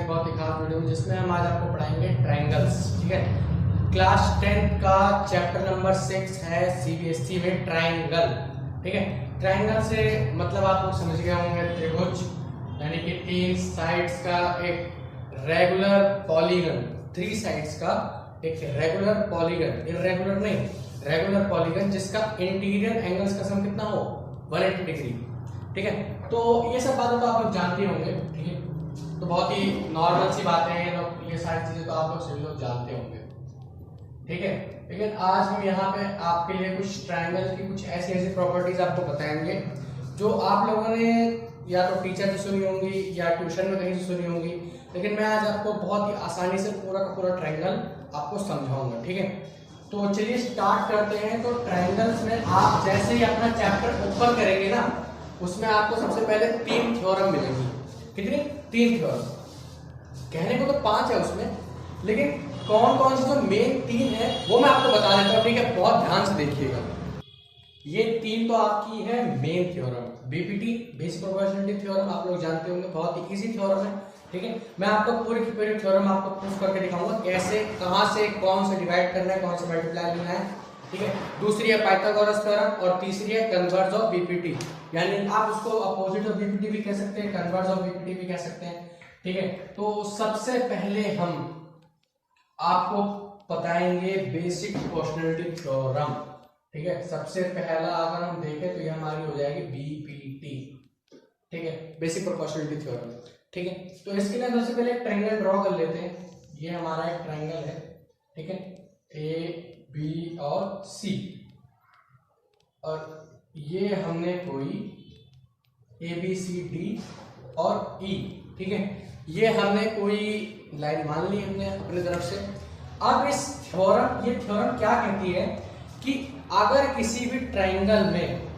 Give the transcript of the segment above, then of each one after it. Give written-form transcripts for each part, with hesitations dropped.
एक बहुत ही खास वीडियो जिसमें हम आज आपको पढ़ाएंगे ट्रायंगल्स। ठीक है, क्लास 10 का चैप्टर नंबर 6 है सीबीएसई में ट्रायंगल। ठीक है, ट्रायंगल से मतलब आप लोग समझ गए होंगे त्रिभुज, यानी कि 3 साइड्स का एक रेगुलर पॉलीगन, 3 साइड्स का एक रेगुलर पॉलीगन, इररेगुलर नहीं रेगुलर पॉलीगन, जिसका इंटीरियर एंगल्स का सम कितना हो 180 डिग्री। ठीक है, तो ये सब बातें तो आप लोग जानते होंगे। ठीक है, तो बहुत ही नॉर्मल सी बातें हैं, ये सारी चीजें तो आप लोग सभी लोग जानते होंगे। ठीक है, लेकिन आज हम यहाँ पे आपके लिए कुछ ट्रायंगल की कुछ ऐसी ऐसी प्रॉपर्टीज आपको बताएंगे जो आप लोगों ने या तो टीचर से सुनी होंगी या ट्यूशन में कहीं से सुनी होंगी, लेकिन मैं आज आपको बहुत ही आसानी से पूरा का पूरा ट्रायंगल आपको समझाऊंगा। ठीक है, तो चलिए स्टार्ट करते हैं। तो ट्रायंगल्स में आप जैसे ही अपना चैप्टर ओपन करेंगे ना, उसमें आपको सबसे पहले 3 थ्योरम मिलेंगी। कितनी? 3 थ्योरम। कहने को तो 5 है उसमें, लेकिन कौन कौन सी जो मेन 3 है वो मैं आपको बता देता हूँ। ठीक है, बहुत ध्यान से देखिएगा। ये 3 तो आपकी है main theorem, BPT basic proportionality theorem, आप लोग जानते होंगे, बहुत ही इजी थ्योरम है। ठीक है, मैं आपको पूरी की पूरी थ्योरम आपको प्रूफ करके दिखाऊंगा कैसे, कहां से, कौन से डिवाइड करना है, कौन से मल्टीप्लाई करना है। ठीक है, दूसरी है पाइथागोरस थ्योरम और तीसरी है कन्वर्ज ऑफ बीपीटी, यानी आप उसको अपोजिट ऑफ बीपीटी भी कह सकते हैं, कन्वर्ज ऑफ बीपीटी भी कह सकते हैं। ठीक है, तो सबसे पहले हम आपको बताएंगे बेसिक प्रोपोर्शनलिटी थ्योरम। ठीक है, सबसे पहला अगर हम देखें तो ये हमारी हो जाएगी बीपीटी। ठीक है, बेसिक प्रोपोर्शनलिटी थ्योरम। ठीक है, तो इसके लिए सबसे पहले एक ट्रायंगल ड्रॉ कर लेते हैं। ये हमारा एक ट्रायंगल है। ठीक है, ए बी और सी, और ये हमने कोई ए बी सी डी और ई, ठीक है, ये हमने कोई लाइन मान ली हमने अपनी तरफ से। अब इस थ्योरम, ये थ्योरम क्या कहती है कि अगर किसी भी ट्रायंगल में,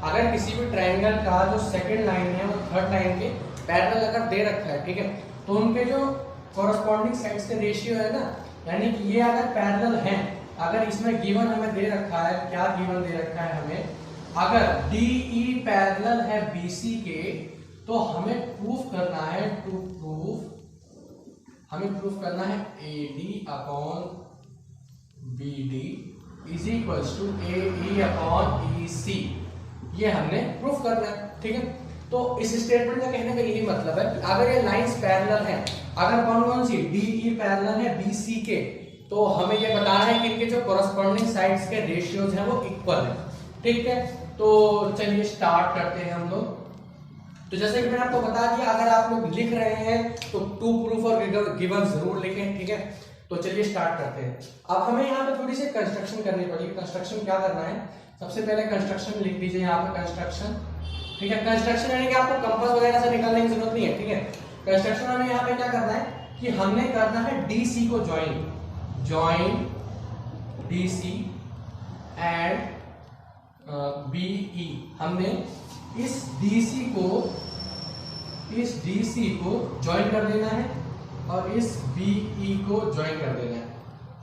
अगर किसी भी ट्रायंगल का जो सेकंड लाइन है वो थर्ड लाइन के पैरेलल अगर दे रखा है, ठीक है, तो उनके जो कॉरस्पॉन्डिंग साइड्स के रेशियो है ना, यानी कि ये अगर पैरेलल हैं, अगर इसमें गिवन हमें दे रखा है, क्या गिवन दे रखा है हमें, अगर DE पैरेलल है BC के, तो हमें प्रूफ करना है, हमें प्रूफ करना है AD upon BD is equals to AE upon EC। ये हमने प्रूफ करना है। ठीक है, तो इस स्टेटमेंट का कहने का यही मतलब है कि अगर ये लाइंस पैरेलल हैं, अगर कौन कौन सी DE पैरेलल है BC के, तो हमें ये बताना है कि इनके जो कॉरस्पॉन्डिंग साइड्स के रेशियोज हैं वो इक्वल है। ठीक है, तो चलिए स्टार्ट करते हैं हम लोग। तो जैसे कि मैंने आपको बता दिया, अगर आप लोग लिख रहे हैं तो टू प्रूफ और गिवन जरूर लिखें। ठीक है, तो चलिए स्टार्ट करते हैं। अब हमें यहाँ पे थोड़ी सी कंस्ट्रक्शन करनी पड़ेगी। कंस्ट्रक्शन क्या करना है, सबसे पहले कंस्ट्रक्शन लिख दीजिए यहाँ पे कंस्ट्रक्शन। ठीक है, कंस्ट्रक्शन यानी कि आपको कंपास वगैरह से निकालने की जरूरत नहीं है। ठीक है, कंस्ट्रक्शन हमें यहाँ पे क्या करना है कि हमने करना है डीसी को ज्वाइन डीसी एंड बीई। हमने इस डीसी को ज्वाइन कर देना है और इस बीई को ज्वाइन कर देना है।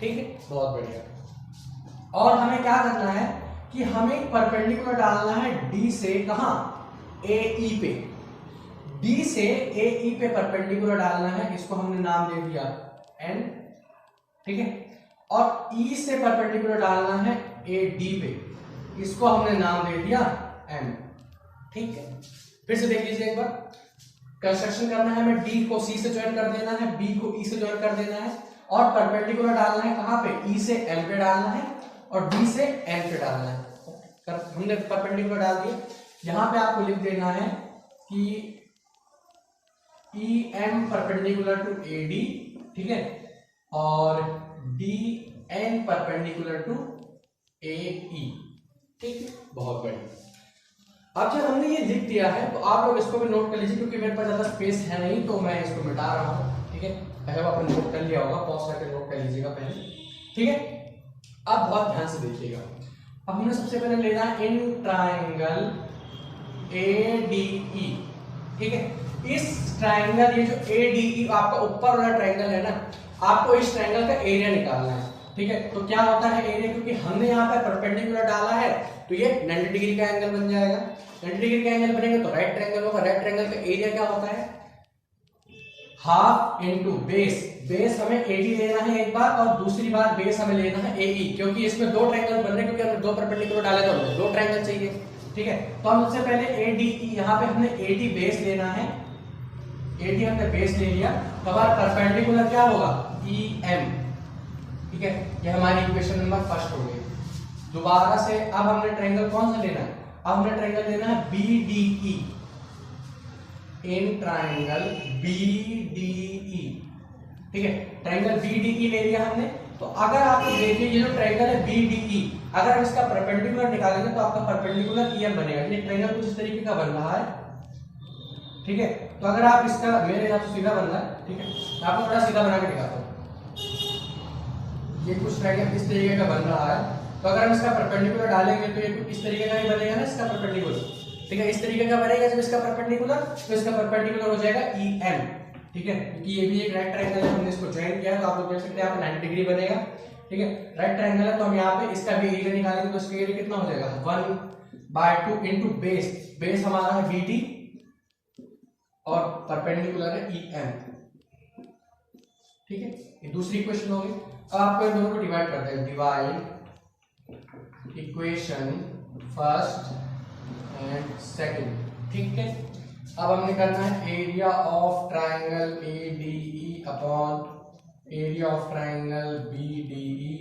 ठीक है, बहुत बढ़िया। और हमें क्या करना है कि हमें परपेंडिकुलर डालना है डी से, कहां, AE पे, डी से AE पे परपेंडिकुलर डालना है। इसको हमने नाम दे दिया N। ठीक है, और E से परपेंडिकुलर डालना है AD पे, इसको हमने नाम दे दिया M। ठीक है, फिर से देख लीजिए एक बार। कंस्ट्रक्शन करना है, हमें D को C से ज्वाइन कर देना है, B को E से ज्वाइन कर देना है, और परपेंडिकुलर डालना है कहां पे, E से M पे डालना है और D से N पे डालना है। हमने परपेंडिकुलर डाल दिया। यहां पे आपको लिख देना है कि EM परपेंडिकुलर टू AD, ठीक है, और DN परपेंडिकुलर टू AE। ठीक है, बहुत बढ़िया। अब जब हमने ये लिख दिया है तो आप लोग इसको भी नोट कर लीजिए, क्योंकि मेरे पास ज्यादा स्पेस है नहीं तो मैं इसको मिटा रहा हूं। ठीक है, पहले वो आपने नोट कर लिया होगा, पॉज करके नोट कर लीजिएगा पहले। ठीक है, अब बहुत ध्यान से देखिएगा। अब हमने सबसे पहले लेना है इन ट्रायंगल ADE। ठीक है, इस ट्रायंगल, ये जो ADE आपका ऊपर वाला ट्रायंगल है ना, आपको इस ट्रायंगल का एरिया निकालना है। ठीक है, तो क्या होता है एरिया, क्योंकि हमने यहाँ पे परपेंडिकुलर डाला है तो ये 90 डिग्री का एंगल बन जाएगा। 90 डिग्री का एंगल बनेगा तो राइट ट्रायंगल होगा। राइट ट्रायंगल का एरिया क्या होता है, हाफ इंटू बेस, बेस हमें एडी लेना है एक बार और दूसरी बार बेस हमें लेना है एई, क्योंकि इसमें दो ट्रायंगल बन रहे हैं, क्योंकि हमने दो परपेंडिकुलर डाले तो हमें दो ट्रायंगल चाहिए। ठीक है, तो हम सबसे पहले एडी, यहाँ पे हमने एडी बेस लेना है, एडी हमने बेस ले लिया तो हमारा परपेंडिकुलर क्या होगा, ई एम। ठीक है, ये हमारी इक्वेशन नंबर फर्स्ट हो गई। दोबारा से अब हमने ट्रायंगल कौन सा लेना है, अब हमने ट्रायंगल लेना है बीडीई, इन ट्रायंगल बीडीई। ठीक है, ट्रायंगल बीडीई ले लिया हमने। तो अगर आप देखिए ये जो ट्रायंगल है बीडीई, अगर हम इसका परपेंडिकुलर निकालेंगे तो आपका परपेंडिकुलर ईएम बनेगा। ये ट्रायंगल कुछ इस तरीके का बन रहा है। ठीक है, तो अगर आप इसका, मेरे हिसाब से सीधा बन रहा है, ठीक है, तो आपको थोड़ा सीधा बना के दिखाता हूं। ये कुछ ट्रायंगल इस तरीके का बन रहा है, तो अगर हम इसका परपेंडिकुलर डालेंगे तो ये इस तरीके का ही बनेगा ना, इसका परपेंडिकुलर। ठीक है, इस तरीके का बनेगा जब इसका परपेंडिकुलर, तो इसका परपेंडिकुलर हो जाएगा EM। ठीक है, क्योंकि ये भी एक राइट ट्रायंगल है, हमने इसको ज्वाइन किया है, तो आप लोग देख सकते हैं यहाँ पे 90 डिग्री बनेगा। ठीक है, राइट ट्रायंगल है, तो हम यहाँ पे इसका भी एरिया निकालेंगे तो इसका एरिया कितना हो जाएगा, 1/2 इंटू बेस, बेस हमारा है BD और परपेंडिकुलर है EM। ठीक है, ये दूसरी इक्वेशन होगी। अब आपको इन दोनों को डिवाइड करते हैं, divide equation first and second. ठीक है, अब हमने करना है area of triangle ADE upon area of triangle BDE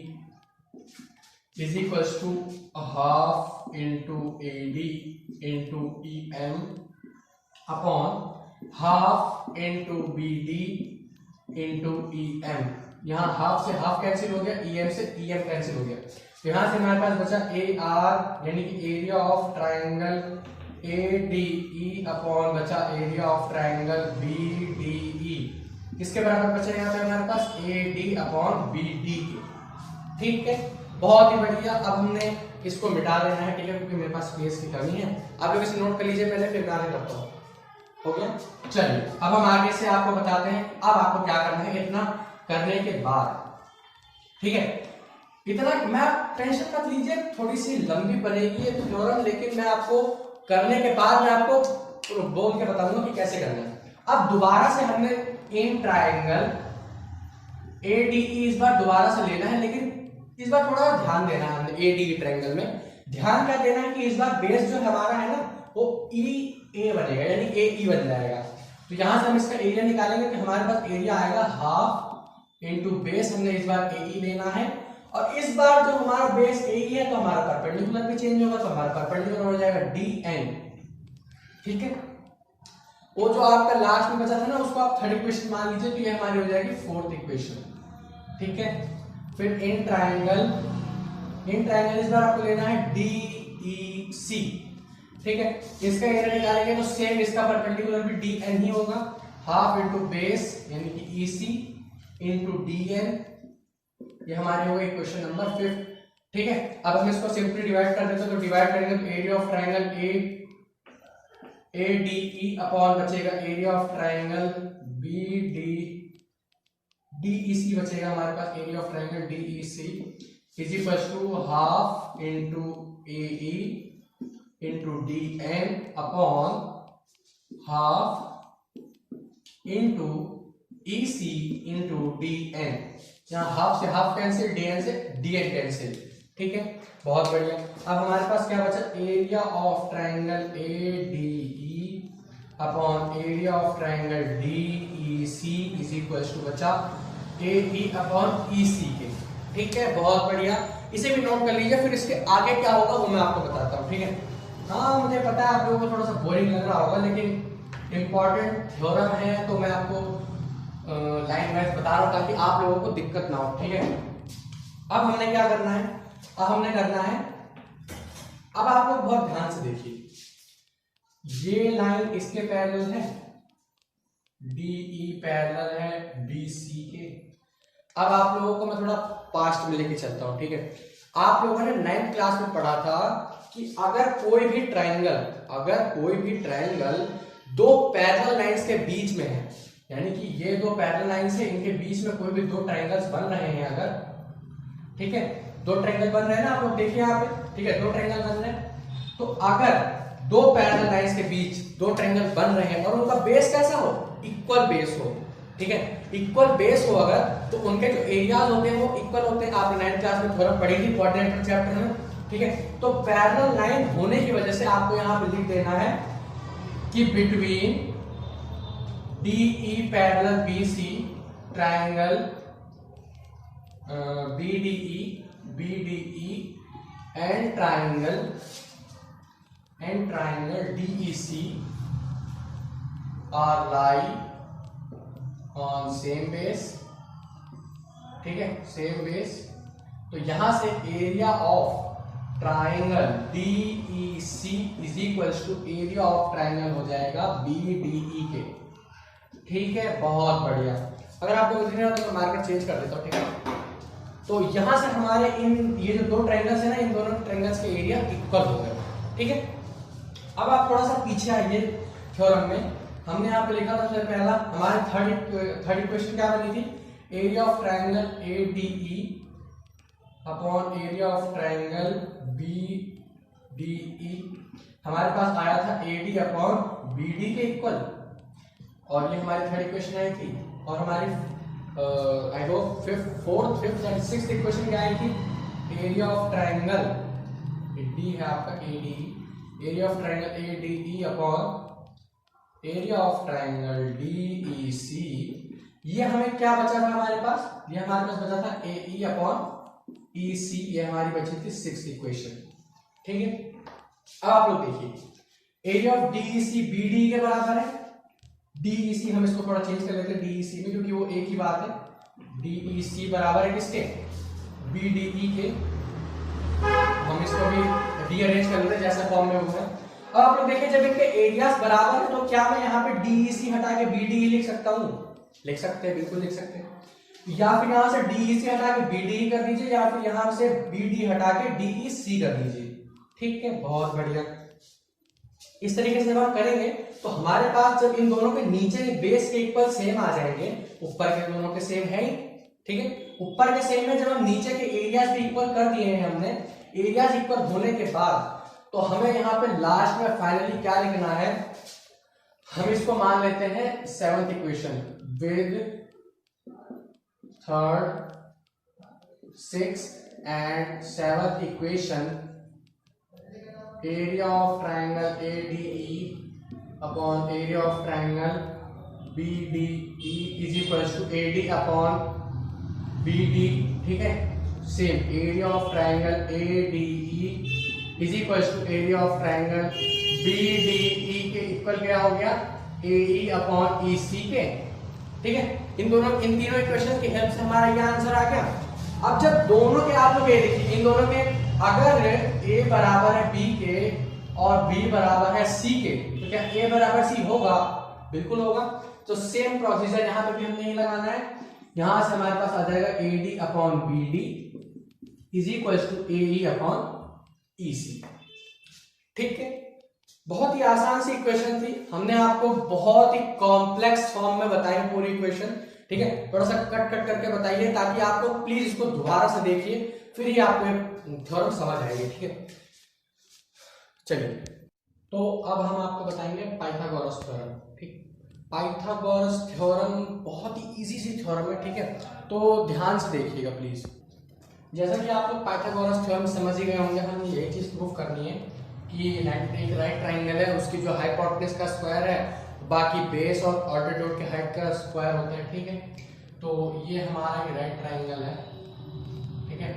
is equals to half into AD into EM upon half into BD into EM। यहाँ हाफ से हाफ कैंसिल हो गया, EM से EM कैंसिल हो गया, तो यहाँ से हमारे पास बचा AR यानी कि area of triangle ADE upon बचा एरिया ऑफ ट्रायंगल BDE। किसके बराबर बचा यहाँ पे हमारे पास, AD अपॉन BD। ठीक है, बहुत ही बढ़िया। अब हमने इसको मिटा देना है, ठीक है, क्योंकि मेरे पास स्पेस की कमी है। आप लोग इसे नोट कर लीजिए पहले, फिर मैं आगे करता हूँ। हो गया, चलिए अब हम आगे से आपको बताते हैं। अब आपको क्या करना है, इतना करने के बाद, ठीक है, इतना मैं टेंशन मत लीजिए, थोड़ी सी लंबी बनेगी ये थ्योरम, लेकिन मैं आपको करने के बाद मैं आपको बोल के बताऊंगा कि कैसे करना है। अब दोबारा से हमने इन ट्रायंगल ADE इस बार दोबारा से लेना है, लेकिन इस बार थोड़ा ध्यान देना है। हमने ADE ट्रायंगल में ध्यान क्या देना है कि इस बार बेस जो हमारा है ना वो EA बनेगा, यानी AE बन जाएगा। तो यहां से हम इसका एरिया निकालेंगे तो हमारे पास एरिया आएगा हाफ इंटू बेस, हमने इस बार AE लेना है, और इस बार जो हमारा बेस AE है तो हमारा परपेंडिकुलर भी चेंज होगा, तो हमारा परपेंडिकुलर हो जाएगा DN। ठीक है, वो जो आपका लास्ट में बचा था ना उसको आप थर्ड इक्वेशन मान लीजिए, तो ये हमारी हो जाएगी फोर्थ इक्वेशन। ठीक है, फिर इन ट्रायंगल इस बार आपको लेना है DEC। ठीक है, इसका एरिया निकालेंगे तो सेम इसका परपेंडिकुलर भी DN ही होगा, हाफ इंटू बेस यानी कि EC इंटू DN। ये हमारी हो गई इक्वेशन नंबर 5। ठीक है, अब हम इसको सिंपली डिवाइड कर देते हैं, तो डिवाइड करेंगे तो area of triangle ADE upon बचेगा एरिया ऑफ ट्रायंगल DEC बचेगा हमारे पास, area of triangle DEC is equal to half into AE into DN upon half into EC into DN। यहाँ हाफ से हाफ कैंसिल, DN से DN cancel. ठीक है, बहुत बढ़िया। अब हमारे पास क्या बचा, area of triangle ADE upon area of triangle DEC is equal to बचा AE अपॉन EC के। ठीक है, बहुत बढ़िया, इसे भी नोट कर लीजिए, फिर इसके आगे क्या होगा वो मैं आपको बताता हूँ। ठीक है, हाँ मुझे पता है आप लोगों को थोड़ा सा बोरिंग लग रहा होगा, लेकिन इम्पॉर्टेंट थ्योरम है तो मैं आपको लाइन वाइज बता रहा हूँ ताकि आप लोगों को दिक्कत ना हो। ठीक है, अब हमने क्या करना है, अब हमने करना है, अब आप लोग बहुत ध्यान से देखिए, ये लाइन इसके पैरेलल है, DE पैरेलल है BC के। अब आप लोगों को मैं थोड़ा पास्ट में लेके चलता हूँ। ठीक है, आप लोगों ने 9th क्लास में पढ़ा था कि अगर कोई भी ट्रायंगल दो पैरेलल लाइंस के बीच में है, यानी कि ये दो पैरेलल लाइंस है, इनके बीच में कोई भी दो ट्रायंगल्स बन रहे हैं अगर, ठीक है, दो ट्रायंगल बन रहे हैं ना, आप लोग देखिए यहाँ पे, ठीक है, दो ट्रायंगल बन रहे हैं, तो अगर दो पैरेलल लाइंस के बीच दो ट्रायंगल बन रहे हैं और उनका बेस कैसा हो, इक्वल बेस हो, ठीक है, इक्वल बेस हो अगर तो उनके जो एरियाज होते हैं वो इक्वल होते हैं। आपने 9th क्लास में थ्योरम पढ़ी थी क्वाड्रेंट चैप्टर में, ठीक है। तो पैरेलल लाइन होने की वजह से आपको यहाँ पे लिख देना है कि between DE parallel BC triangle BDE and triangle DEC are lie on same base, ठीक है, सेम बेस। तो यहां से area of triangle DEC is equals to area of triangle हो जाएगा BDE के, ठीक है। बहुत बढ़िया। अगर आपको दिख रहा है तो मैं मार्कर चेंज कर देता हूं, ठीक है। तो यहां से हमारे ये जो दो ट्रायंगल्स है ना, इन दोनों ट्रायंगल्स के एरिया इक्वल हो गए, ठीक है। अब आप थोड़ा सा पीछे आइए थ्योरम में। हमने यहाँ पे लिखा था सबसे पहला हमारे थर्ड इक्वेशन क्या बनी थी, area of triangle ADE upon area of triangle BDE हमारे पास आया था AD अपॉन BD के इक्वल, और ये हमारी थर्ड इक्वेशन आई थी। और हमारी I hope fourth fifth and sixth equation क्या आई थी, एरिया ऑफ ट्रायंगल D है आपका ADE, area of triangle ADE upon area of triangle DEC। ये हमें क्या बचा था हमारे पास, ये हमारे पास बचा था AE अपॉन EC, ये हमारी बची थी सिक्स्थ इक्वेशन, ठीक है। अब आप लोग देखिए एरिया ऑफ DEC BDE के बराबर है। DEC हम इसको थोड़ा चेंज कर लेते हैं DEC में, क्योंकि वो एक ही बात है। DEC बराबर है किसके, BDE के। हम इसको भी रीअरेंज कर लेते हैं जैसे फॉर्म में हुआ है। अब आप लोग देखिए जब इनके एरियाज बराबर है तो क्या मैं यहाँ पे DEC हटा के BDE लिख सकता हूँ, लिख सकते हैं, बिल्कुल लिख सकते हैं। या फिर यहाँ से DEC हटा के BDE कर दीजिए, या फिर यहाँ से BD हटा के DEC कर दीजिए, ठीक है। बहुत बढ़िया। इस तरीके से जब हम करेंगे तो हमारे पास जब इन दोनों के नीचे बेस के इक्वल सेम आ जाएंगे, ऊपर के दोनों के सेम है ही, ठीक है। ऊपर के सेम है, जब हम नीचे के एरियाज भी इक्वल कर दिए हैं हमने, एरियाज इक्वल होने के बाद तो हमें यहाँ पे लास्ट में फाइनली क्या लिखना है, हम इसको मान लेते हैं seventh equation with third sixth and seventh equation area of triangle ADE upon area of triangle BDE is equals to AD upon BD, ठीक है। Same area of triangle ADE is equals to area of triangle BDE के equal क्या हो गया, AE upon EC के, ठीक है। इन तीनों इक्वेशन की हेल्प से हमारा ये आंसर आ गया। अब जब दोनों के आप लोग ये देखिए, इन दोनों के अगर A बराबर है B के और B बराबर है C के, तो क्या A बराबर C होगा, बिल्कुल होगा। तो सेम प्रोसीजर यहाँ पे भी हमें नहीं लगाना है, यहां से हमारे पास आ जाएगा AD upon BD is equals to AE upon EC, ठीक है। बहुत ही आसान सी इक्वेशन थी, हमने आपको बहुत ही कॉम्प्लेक्स फॉर्म में बताई पूरी इक्वेशन, ठीक है। थोड़ा सा कट करके बताइए ताकि आपको प्लीज इसको दोबारा से देखिए, फिर ही आपको थ्योरम समझ आएगी, ठीक है। चलिए, तो अब हम आपको बताएंगे पाइथागोरस थ्योरम, ठीक। पाइथागोरस थ्योरम बहुत ही इजी सी थ्योरम है, ठीक है। तो ध्यान से देखिएगा प्लीज। जैसा कि आप लोग पाइथागोरस थ्योरम समझ ही गए होंगे, हमें यही चीज प्रूव करनी है कि एक राइट ट्राइंगल है, उसकी जो हाइपोटेनस का स्क्वायर है, बाकी बेस और ऑर्डिट्यूड के हाइट का स्क्वायर होता है, ठीक है। तो ये हमारा एक राइट ट्राइंगल है, ठीक है।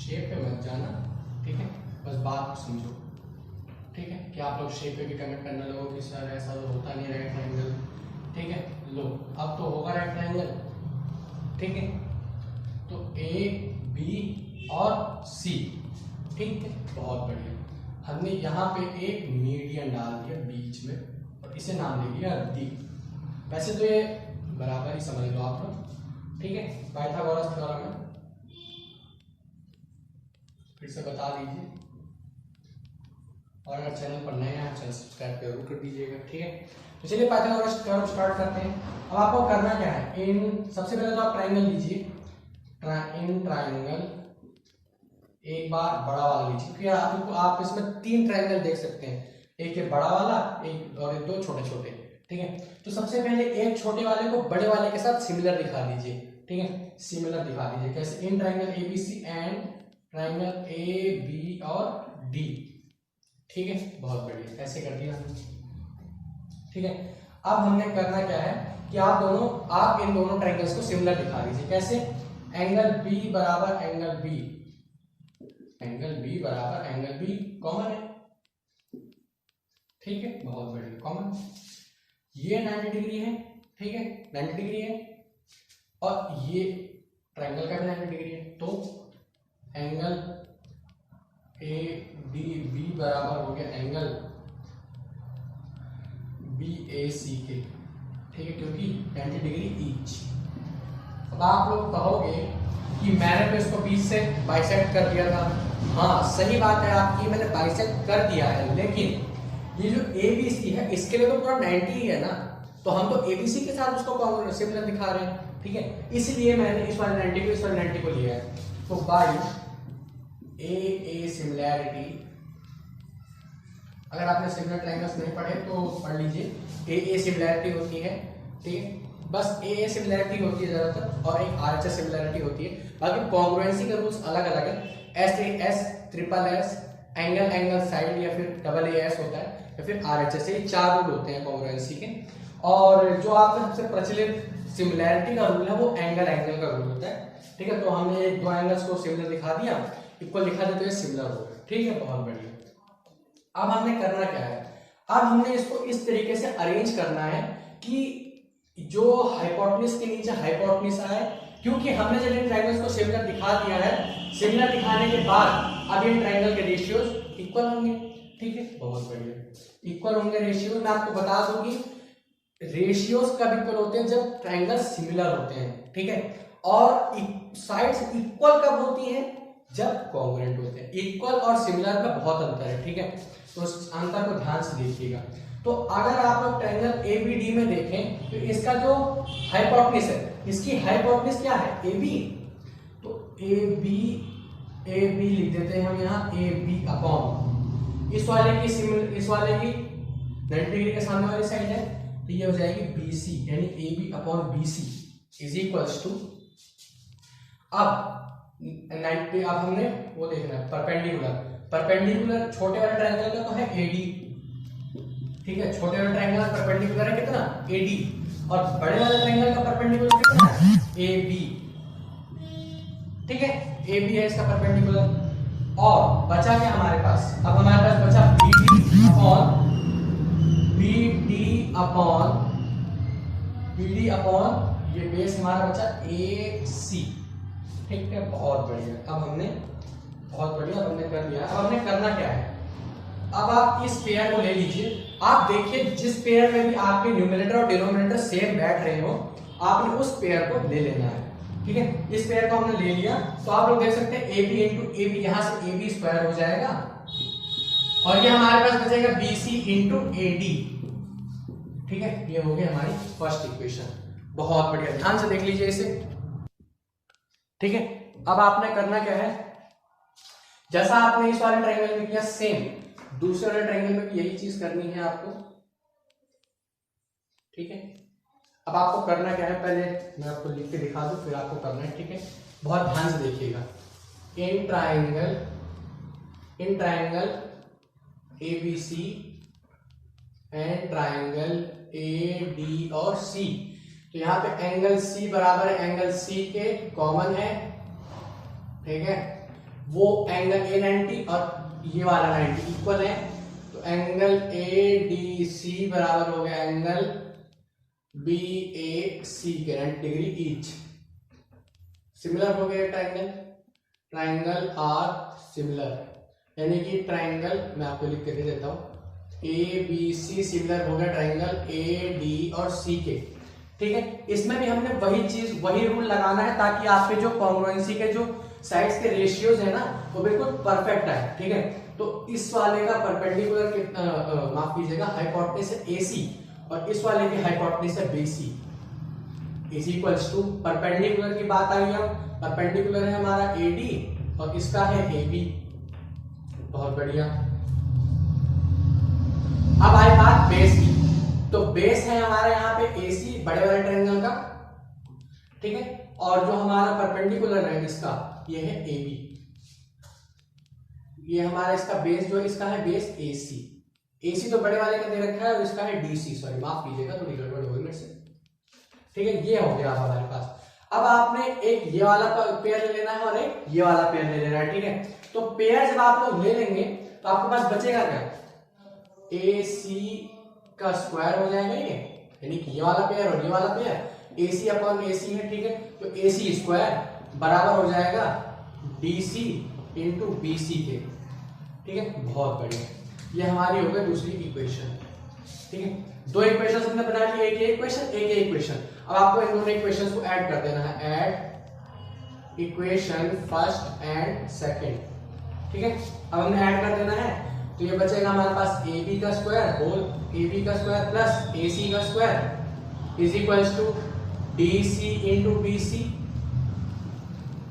शेप पे मत जाना, ठीक है, बस बात समझो, ठीक है। कि आप लोग शेप पे भी कमेंट करने लगो कि सर ऐसा तो होता नहीं राइट ट्राइंगल, ठीक है। लो अब तो होगा राइट ट्राइंगल, ठीक है। तो A B और C, ठीक है, बहुत बढ़िया। हमने यहाँ पे एक मीडियन डाल दिया बीच में और इसे नाम दे दिया D। वैसे तो ये बराबर ही समझ लो आप लोग, ठीक है। पाइथागोरस थ्योरम है, फिर से बता दीजिए, और अगर चैनल पर नए हैं चैनल सब्सक्राइब जरूर कर दीजिएगा, ठीक है। तो चलिए पाइथागोरस थ्योरम स्टार्ट करते हैं। अब आपको करना क्या है, इन सबसे पहले तो आप ट्राइंगल लीजिए, इन ट्राइंगल एक बार बड़ा वाला लीजिए, क्योंकि आप इसमें तीन ट्राइंगल देख सकते हैं, एक ये बड़ा वाला, एक और दो छोटे छोटे, ठीक है। तो सबसे पहले एक छोटे वाले को बड़े वाले के साथ सिमिलर दिखा दीजिए, ठीक है, सिमिलर दिखा दीजिए। कैसे? In triangle ABC and triangle A B और डी, ठीक है, बहुत बढ़िया, ऐसे कर दिया हमने, ठीक है। अब हमने करना क्या है कि आप इन दोनों ट्राइंगल्स को सिमिलर दिखा दीजिए। कैसे? एंगल बी बराबर एंगल बी, एंगल बी बराबर एंगल बी कॉमन है, ठीक है, बहुत बढ़िया, कॉमन। ये 90 डिग्री है, ठीक है, 90 डिग्री है, और ये ट्राइंगल का भी 90 डिग्री है, तो एंगल ए डी बी बराबर हो गया एंगल बी ए सी के, ठीक है, क्योंकि 90 डिग्री ईच। अब आप लोग कहोगे कि मैंने तो इसको बीच से बाइसेक्ट कर दिया था। हाँ, सही बात है आपकी, मैंने बाइसेक्ट कर दिया है, लेकिन ये जो ए बी सी है इसके लिए तो पूरा 90 ही है ना, तो हम तो ए बी सी के साथ उसको सिमिलर दिखा रहे हैं, ठीक है, इसलिए मैंने इस वाले 90 को इस वाले 90 को लिया है। तो बाई ए सिमिलैरिटी, अगर आपने सिमिलर ट्रायंगल्स नहीं पढ़े तो पढ़ लीजिए। ए सिमिलैरिटी होती है, ठीक है, बस ए सिमिलैरिटी होती है ज्यादातर, और एक आरएचएस सिमिलैरिटी होती है। बाकी कॉन्ग्रुएंसी के रूल्स अलग अलग है। S triple S, angle side, या फिर डबल एस होता है, या फिर आरएचएस, ये 4 रूल होते हैं कॉन्ग्रुएंसी के। और जो आपका सबसे प्रचलित सिमिलैरिटी का रूल है वो एंगल का रूल होता है, ठीक है। तो हमने दो एंगल्स को सिमिलर दिखा दिया, इक्वल दिखा दिया, तो ये सिमिलर हो गया, ठीक है, बहुत बढ़िया। अब हमने करना क्या है, अब हमने इसको इस तरीके से अरेंज करना है कि जो हाइपोटेन्यूज के नीचे हाइपोटेन्यूज आए, क्योंकि हमने जब इन ट्रायंगल्स को सिमिलर दिखा दिया है, सिमिलर दिखाने के बाद अब इन ट्रायंगल के रेशियोज इक्वल होंगे, ठीक है, बहुत बढ़िया, इक्वल होंगे रेशियोज। मैं आपको बता दूं कि रेशियोज कब इक्वल होते हैं? जब ट्रायंगल सिमिलर होते हैं, ठीक है, और साइड्स इक्वल कब होती हैं? जब कॉन्ग्रुएंट होते हैं। इक्वल और सिमिलर में बहुत अंतर है, ठीक है, तो उस अंतर को ध्यान से देखिएगा। तो अगर आप लोग ट्रायंगल एबीडी में देखें तो इसका जो हाइपोटेन्यूज है, इसकी हाइपोटेन्यूज क्या है? एबी, तो एबी लिख देते हैं हम यहाँ, एबी अपॉन इस वाले की 90 डिग्री के सामने वाली साइड है, तो ये हो जाएगी बीसी, यानी AB upon BC is equals to, अब 90, अब हमने वो देखना है परपेंडिकुलर छोटे वाले ट्रायंगल का तो है एडी, ठीक है, छोटे वाले ट्रायंगल का परपेंडिकुलर है कितना? एडी, और बड़े वाले ट्रायंगल का परपेंडिकुलर कितना है? एबी, ठीक है, एबी है इसका परपेंडिकुलर। और बचा क्या हमारे पास? अब हमारे पास बचा बीडी अपॉन ये बेस हमारा बचा एसी, ठीक है, बहुत बढ़िया। अब हमने कर लिया। अब हमने करना क्या है? अब आप इस पेयर को ले लीजिए। आप देखिए जिस पेयर में भी आपके न्यूमरेटर और डिनोमिनेटर सेम बैठ रहे हो, आपने उस पेयर को ले लेना है, ठीक है। इस पेयर को हमने ले लिया, तो आप लोग देख सकते हैं AB इंटू ए बी, यहां से AB स्क्वायर हो जाएगा, और ये हमारे पास बचेगा BC इंटू AD, ठीक है, ये हो गई हमारी फर्स्ट इक्वेशन। बहुत बढ़िया, ध्यान से देख लीजिए इसे, ठीक है। अब आपने करना क्या है, जैसा आपने इस वाले ट्रायंगल में किया सेम दूसरे वाले ट्रायंगल में भी यही चीज करनी है आपको, ठीक है। अब आपको करना क्या है, पहले मैं आपको लिख के दिखा दूं, फिर आपको करना है, ठीक है, बहुत ध्यान से देखिएगा। In triangle ABC and triangle AD और C, तो यहाँ पे एंगल C बराबर एंगल C के कॉमन है, ठीक है, वो एंगल A 90 और ये वाला 90 इक्वल है, तो एंगल ADC बराबर हो गया एंगल BAC के 90 डिग्री ईच। सिमिलर हो गया ट्रायंगल आर सिमिलर, यानी कि ट्रायंगल मैं आपको लिख के दे देता हूं, ABC सिमिलर हो गया ट्रायंगल AD और C के, ठीक है। इसमें भी हमने वही रूल लगाना है ताकि आपके जो कॉन्ग्रुएंसी के जो साइड्स के रेशियोज है ना वो बिल्कुल परफेक्ट है, ठीक है। तो इस वाले का परपेंडिकुलर माफ कीजिएगा हाइपोटेन्यूज है AC, और इस वाले की हाइपोटेन्यूज है BC is equals to, perpendicular की बात आई, अब परपेंडिकुलर है हमारा AD और इसका है AB, बहुत बढ़िया। अब आई बात बेस की, तो बेस है हमारा यहाँ पे AC बड़े वाले ट्रायंगल का, ठीक है, और जो हमारा परपेंडिकुलर है इसका ये है AB, ये हमारा इसका बेस जो है इसका है बेस AC तो बड़े वाले का दे रखा है और इसका है DC, सॉरी माफ कीजिएगा थोड़ी गड़बड़ हो गई मेरे से, ठीक है। ये हो गया हमारे पास। अब आपने एक ये वाला पेयर ले लेना है और एक ये वाला पेयर ले लेना है, ठीक है। तो पेयर जब आप लोग ले लेंगे तो आपके पास बचेगा क्या, AC का स्क्वायर हो जाएगा ये, यानी कि ये वाला पेयर और ये वाला पेयर AC अपॉन AC है, ठीक है। तो AC स्क्वायर बराबर हो जाएगा DC इंटू BC के, ठीक है। बहुत बढ़िया, ये हमारी हो गई दूसरी इक्वेशन, ठीक है। दो इक्वेशन हमने बना ली, एक ये इक्वेशन। अब आपको इन दोनों इक्वेशंस को ऐड कर देना है, add equation first and second, ठीक है। अब हमने ऐड कर देना है तो ये बचेगा हमारे पास AB का स्क्वायर होल AB का स्क्वायर प्लस AC का square is equals to DC into BC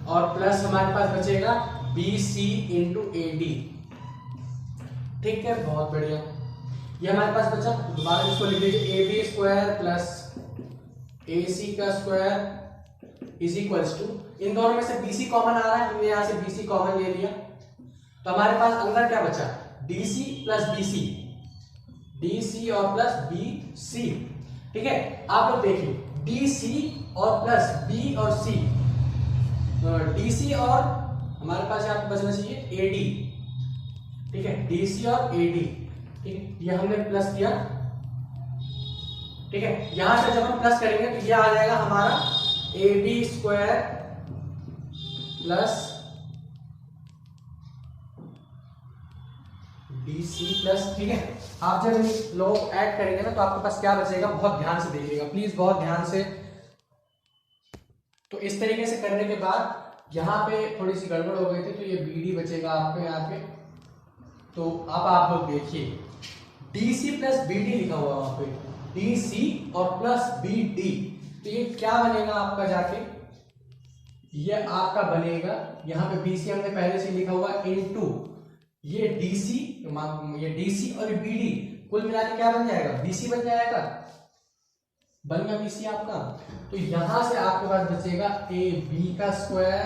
और प्लस हमारे पास बचेगा BC इंटू AD, ठीक है। बहुत बढ़िया, ये हमारे पास बचा। दोबारा इसको लिख लीजिए, AB स्क्वायर प्लस AC का स्क्वायर इज इक्वल्स टू, इन दोनों में से BC कॉमन आ रहा है, हमने यहाँ से BC कॉमन ले लिया तो हमारे पास अंदर क्या बचा, DC प्लस BC, DC और प्लस BC, ठीक है। आप लोग देखिए DC और प्लस B और C, DC और हमारे पास यहाँ बचना चाहिए AD, ठीक है, DC और AD, ठीक है। ये हमने प्लस किया, ठीक है। यहां से जब हम प्लस करेंगे तो ये आ जाएगा हमारा AB square plus BC plus, ठीक है। आप जब लोग ऐड करेंगे ना तो आपके पास क्या बचेगा, बहुत ध्यान से देखिएगा प्लीज, बहुत ध्यान से। तो इस तरीके से करने के बाद यहाँ पे थोड़ी सी गड़बड़ हो गई थी तो ये BD बचेगा आपको यहाँ पे। तो अब आप लोग देखिए DC प्लस BD लिखा हुआ वहां पे, DC और प्लस BD, तो ये क्या बनेगा आपका जाके, ये आपका बनेगा यहाँ पे BC हमने पहले से लिखा हुआ इनटू ये DC और BD कुल मिला के क्या बन जाएगा, BC बन जाएगा, बन गया BC आपका। तो यहां से आपके पास बचेगा AB का स्क्वायर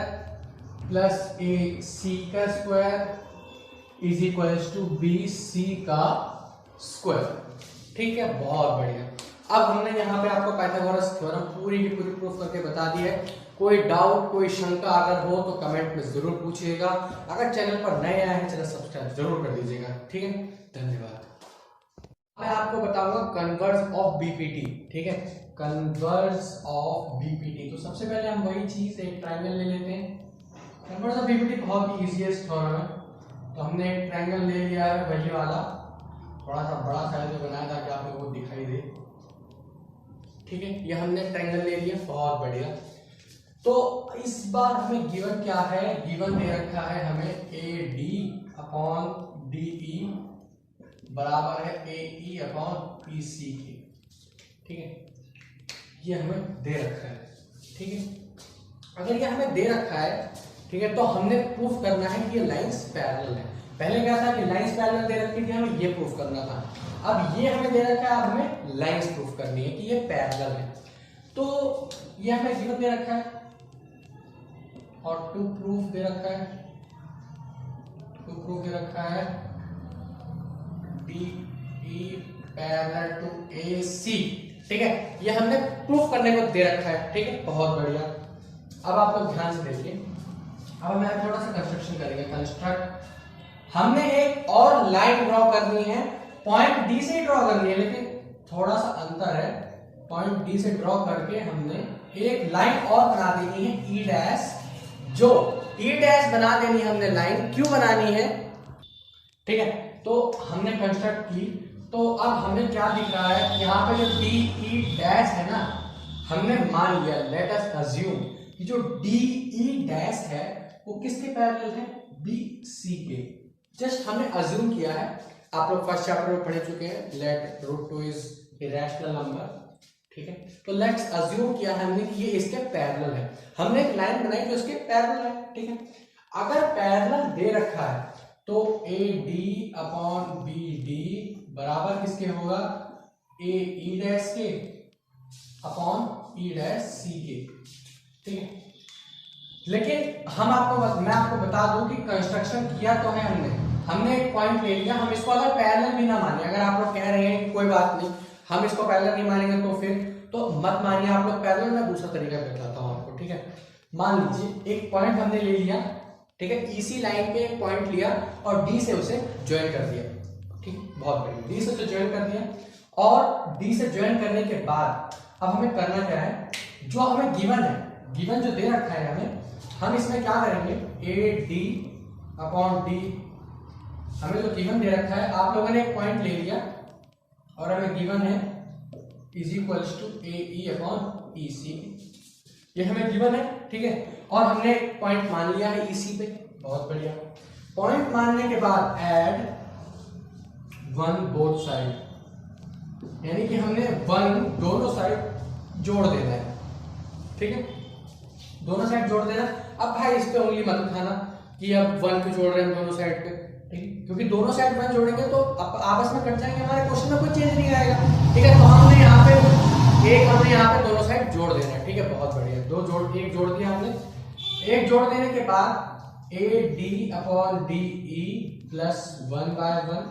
प्लस AC का square is equals to BC का स्क्वायर, ठीक है। बहुत बढ़िया। अब हमने यहाँ पे आपको पाइथागोरस थ्योरम पूरी की पूरी प्रूफ करके बता दी है। कोई डाउट कोई शंका अगर हो तो कमेंट में जरूर पूछिएगा। अगर चैनल पर नए आए हैं चैनल सब्सक्राइब जरूर कर दीजिएगा, ठीक है। धन्यवाद। मैं आपको बताऊंगा कन्वर्स ऑफ BPT, ठीक है, कन्वर्स ऑफ BPT। तो सबसे पहले हम वही चीज एक ट्रायंगल ले लेते हैं। कन्वर्स ऑफ BPT बहुत ही इजीएस्ट थ्योरम है। तो हमने एक ट्रायंगल ले लिया है वही वाला, थोड़ा सा बड़ा साइज में बनाया ताकि आप लोगों को दिखाई दे, ठीक है। ये हमने ट्रायंगल ले लिया, बहुत बढ़िया। तो इस बार हमें गिवन क्या है, गिवन दे रखा है हमें AD अपॉन DE बराबर है AE अपॉन PC के, ठीक है। ये हमें दे रखा है, ठीक है। अगर ये हमें दे रखा है, ठीक है, तो हमने प्रूफ करना है कि ये लाइंस पैरेलल है। पहले क्या था कि लाइंस पैरेलल दे रखी थी, हमें ये प्रूफ करना था। अब ये हमें दे रखा है, अब हमें लाइंस प्रूफ करनी है कि ये पैरेलल है। तो ये हमें गिवन दे रखा है और टू प्रूफ दे रखा है, टू प्रूफ दे रखा है DE पैरेलल टू AC, ठीक है। ये हमने प्रूफ करने को दे रखा है, ठीक है। बहुत बढ़िया। अब आप लोग ध्यान से देखिए, अब हमें थोड़ा सा कंस्ट्रक्शन करेंगे। कंस्ट्रक्ट, हमने एक और लाइन ड्रॉ करनी है, पॉइंट D से ड्रॉ करनी है, लेकिन थोड़ा सा अंतर है। पॉइंट D से ड्रॉ करके हमने एक लाइन और बना देनी है E डैश, जो E डैश बना देनी है हमने लाइन, क्यों बनानी है, ठीक है। तो हमने कंस्ट्रक्ट की, तो अब हमें क्या दिख रहा है, यहाँ पे जो DE डैश है ना, हमने मान लिया, लेट अस अज्यूम कि जो DE डैश है वो किसके पैरेलल है, BC के। जस्ट हमने अज्यूम किया है, आप लोग फर्स्ट चैप्टर में पढ़ चुके हैं, लेट √2 इज इरेशनल नंबर, ठीक है। तो लेट्स अज्यूम किया हमने कि ये इसके पैरेलल है। हमने एक लाइन बनाई जो इसके पैरेलल है, ठीक है। अगर पैरेलल दे रखा है तो AD अपॉन BD बराबर किसके होगा, ए ई डैश के अपॉन ई डैश सी के, ठीक है। लेकिन मैं आपको बता दूं कि कंस्ट्रक्शन किया तो है हमने एक पॉइंट ले लिया, हम इसको अगर पैरेलल भी ना माने, अगर आप लोग कह रहे हैं कि कोई बात नहीं हम इसको पैरेलल नहीं मानेंगे तो फिर तो मत मानिए आप लोग पैरेलल, मैं दूसरा तरीका बताता हूँ आपको, ठीक है। मान लीजिए एक पॉइंट हमने ले लिया, ठीक है, इसी लाइन पे एक पॉइंट लिया और डी से उसे ज्वाइन कर दिया, ठीक, बहुत बढ़िया, डी से उसे ज्वाइन कर दिया। और डी से ज्वाइन करने के बाद अब हमें करना क्या है, जो हमें गिवन है, गिवन जो दे रखा है हमें, हम इसमें क्या करेंगे, ए डी अपॉन डी, हमें जो गिवन दे रखा है, आप लोगों ने एक पॉइंट ले लिया और हमें गिवन है is equals to A E upon E C, ये हमें गिवन है, ठीक है। और हमने पॉइंट मान लिया है इसी पे, बहुत बढ़िया। पॉइंट मानने के बाद ऐड वन बोथ साइड, यानी कि हमने वन दोनों साइड जोड़ देना है, ठीक है, दोनों साइड जोड़ देना। अब भाई इस पे उंगली मत उठाना कि अब वन क्यों जोड़ रहे हैं दोनों साइड पे, ठीक है, क्योंकि दोनों साइड वन जोड़ेंगे तो आपस में कट जाएंगे, हमारे क्वेश्चन में कोई चेंज नहीं आएगा, ठीक है। तो हमने यहाँ पे यहाँ पे दोनों साइड जोड़ देना है, ठीक है, बहुत बढ़िया। एक जोड़ दिया हमने, एक जोड़ देने के बाद A D upon D E plus 1/1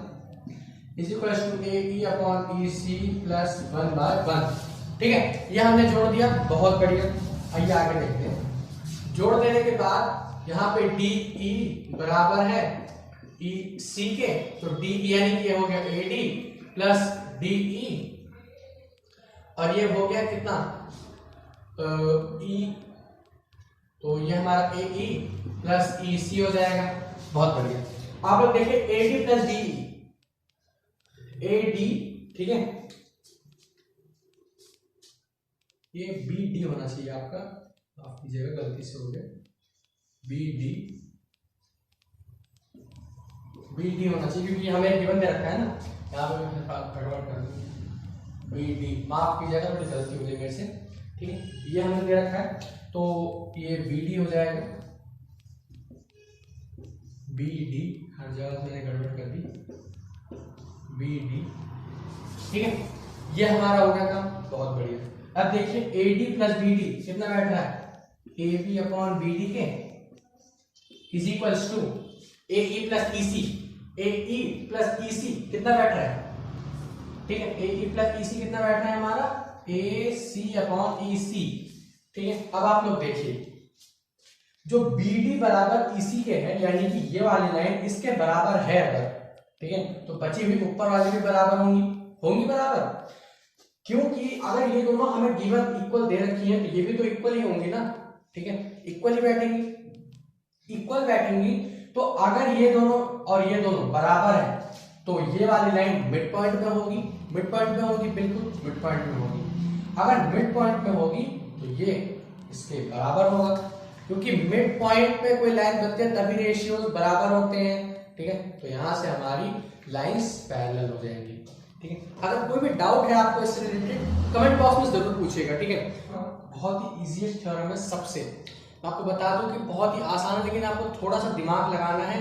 is equal to A E upon E C plus 1/1, ठीक है, ये हमने जोड़ दिया, बहुत बढ़िया। आइए आगे देखते हैं। जोड़ देने के बाद यहाँ पे डी ई बराबर है ई सी के, तो डी यानी कि ये हो गया ए डी प्लस डी ई, और ये हो गया कितना ई, तो ये हमारा ए ई प्लस ई सी हो जाएगा, बहुत बढ़िया। आप लोग देखिए A D plus D E, A D, ठीक है, ये बी डी होना चाहिए आपका, माफ कीजिएगा गलती से हो गया, बी डी होना चाहिए क्योंकि हमें गिवन दे रखा है ना, यहाँ पे मैंने गड़बड़ कर दी, बी डी, माफ कीजिएगा थोड़ी गलती हो गई मेरे से, ठीक है, ये हमने दे रखा है, तो ये बी डी हो जाएगा, बी डी, हर जगह मैंने गड़बड़ कर दी, बी डी, ठीक है, ये हमारा हो गया काम, बहुत बढ़िया। अब देखिए A D plus B D कितना बैठ रहा है, A B upon B D के is equals to A E plus E C, A E plus E C कितना बैठ रहा है, ठीक है, ए ई प्लस ई सी कितना बैठ रहा है हमारा, ए सी अपॉन ई सी, ठीक है। अब आप लोग देखिए जो बी डी बराबर ई सी के है, यानी कि ये वाली लाइन इसके बराबर है अगर, ठीक है, तो बची हुई ऊपर वाली भी बराबर होंगी बराबर, क्योंकि अगर ये दोनों हमें गिवन इक्वल दे रखी है तो ये भी तो इक्वल ही होंगी ना, ठीक है, इक्वल ही बैठेंगी, इक्वल बैठेंगी। तो अगर ये दोनों और ये दोनों बराबर है तो ये वाली लाइन मिड पॉइंट पे होगी, मिड पॉइंट पे होगी, बिल्कुल मिड पॉइंट पे होगी। अगर मिड पॉइंट पे होगी तो ये इसके बराबर होगा, क्योंकि मिड पॉइंट पे कोई लाइन बनती है तभी रेशियोज बराबर होते हैं, ठीक है। तो यहाँ से हमारी लाइंस पैरेलल हो जाएंगी, ठीक है। अगर कोई भी डाउट है आपको इससे रिलेटेड कमेंट बॉक्स में जरूर पूछिएगा, ठीक है। बहुत ही इजीएस्ट थ्योरम है सबसे, मैं आपको बता दूं कि बहुत ही आसान है, लेकिन आपको थोड़ा सा दिमाग लगाना है।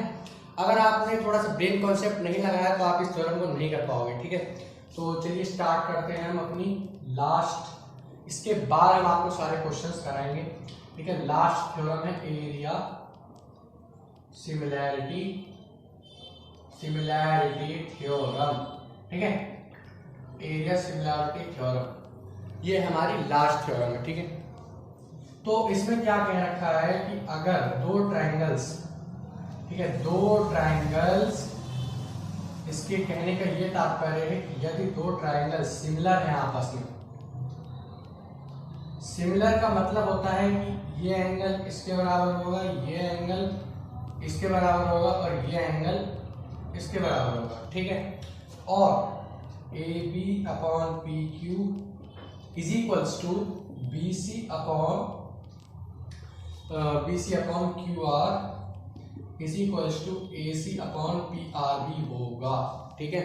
अगर आपने थोड़ा सा ब्रेन कॉन्सेप्ट नहीं लगाया तो आप इस थ्योरम को नहीं कर पाओगे, ठीक है। तो चलिए स्टार्ट करते हैं हम अपनी लास्ट, इसके बाद हम आपको सारे क्वेश्चंस कराएंगे, ठीक है। लास्ट थ्योरम है एरिया सिमिलैरिटी थ्योरम, ठीक है, एरिया सिमिलैरिटी थ्योरम, ये हमारी लास्ट थ्योरम है, ठीक है। तो इसमें क्या कह रखा है कि अगर दो ट्रायंगल्स, ठीक है, दो ट्रायंगल्स, इसके कहने का ये तात्पर्य है कि यदि दो ट्रायंगल सिमिलर हैं आपस में, सिमिलर का मतलब होता है कि ये एंगल इसके बराबर होगा, ये एंगल इसके बराबर होगा और ये एंगल इसके बराबर होगा, ठीक है। और A B upon P Q is equals to B C upon Q R is equals to A C upon P R B होगा, ठीक है।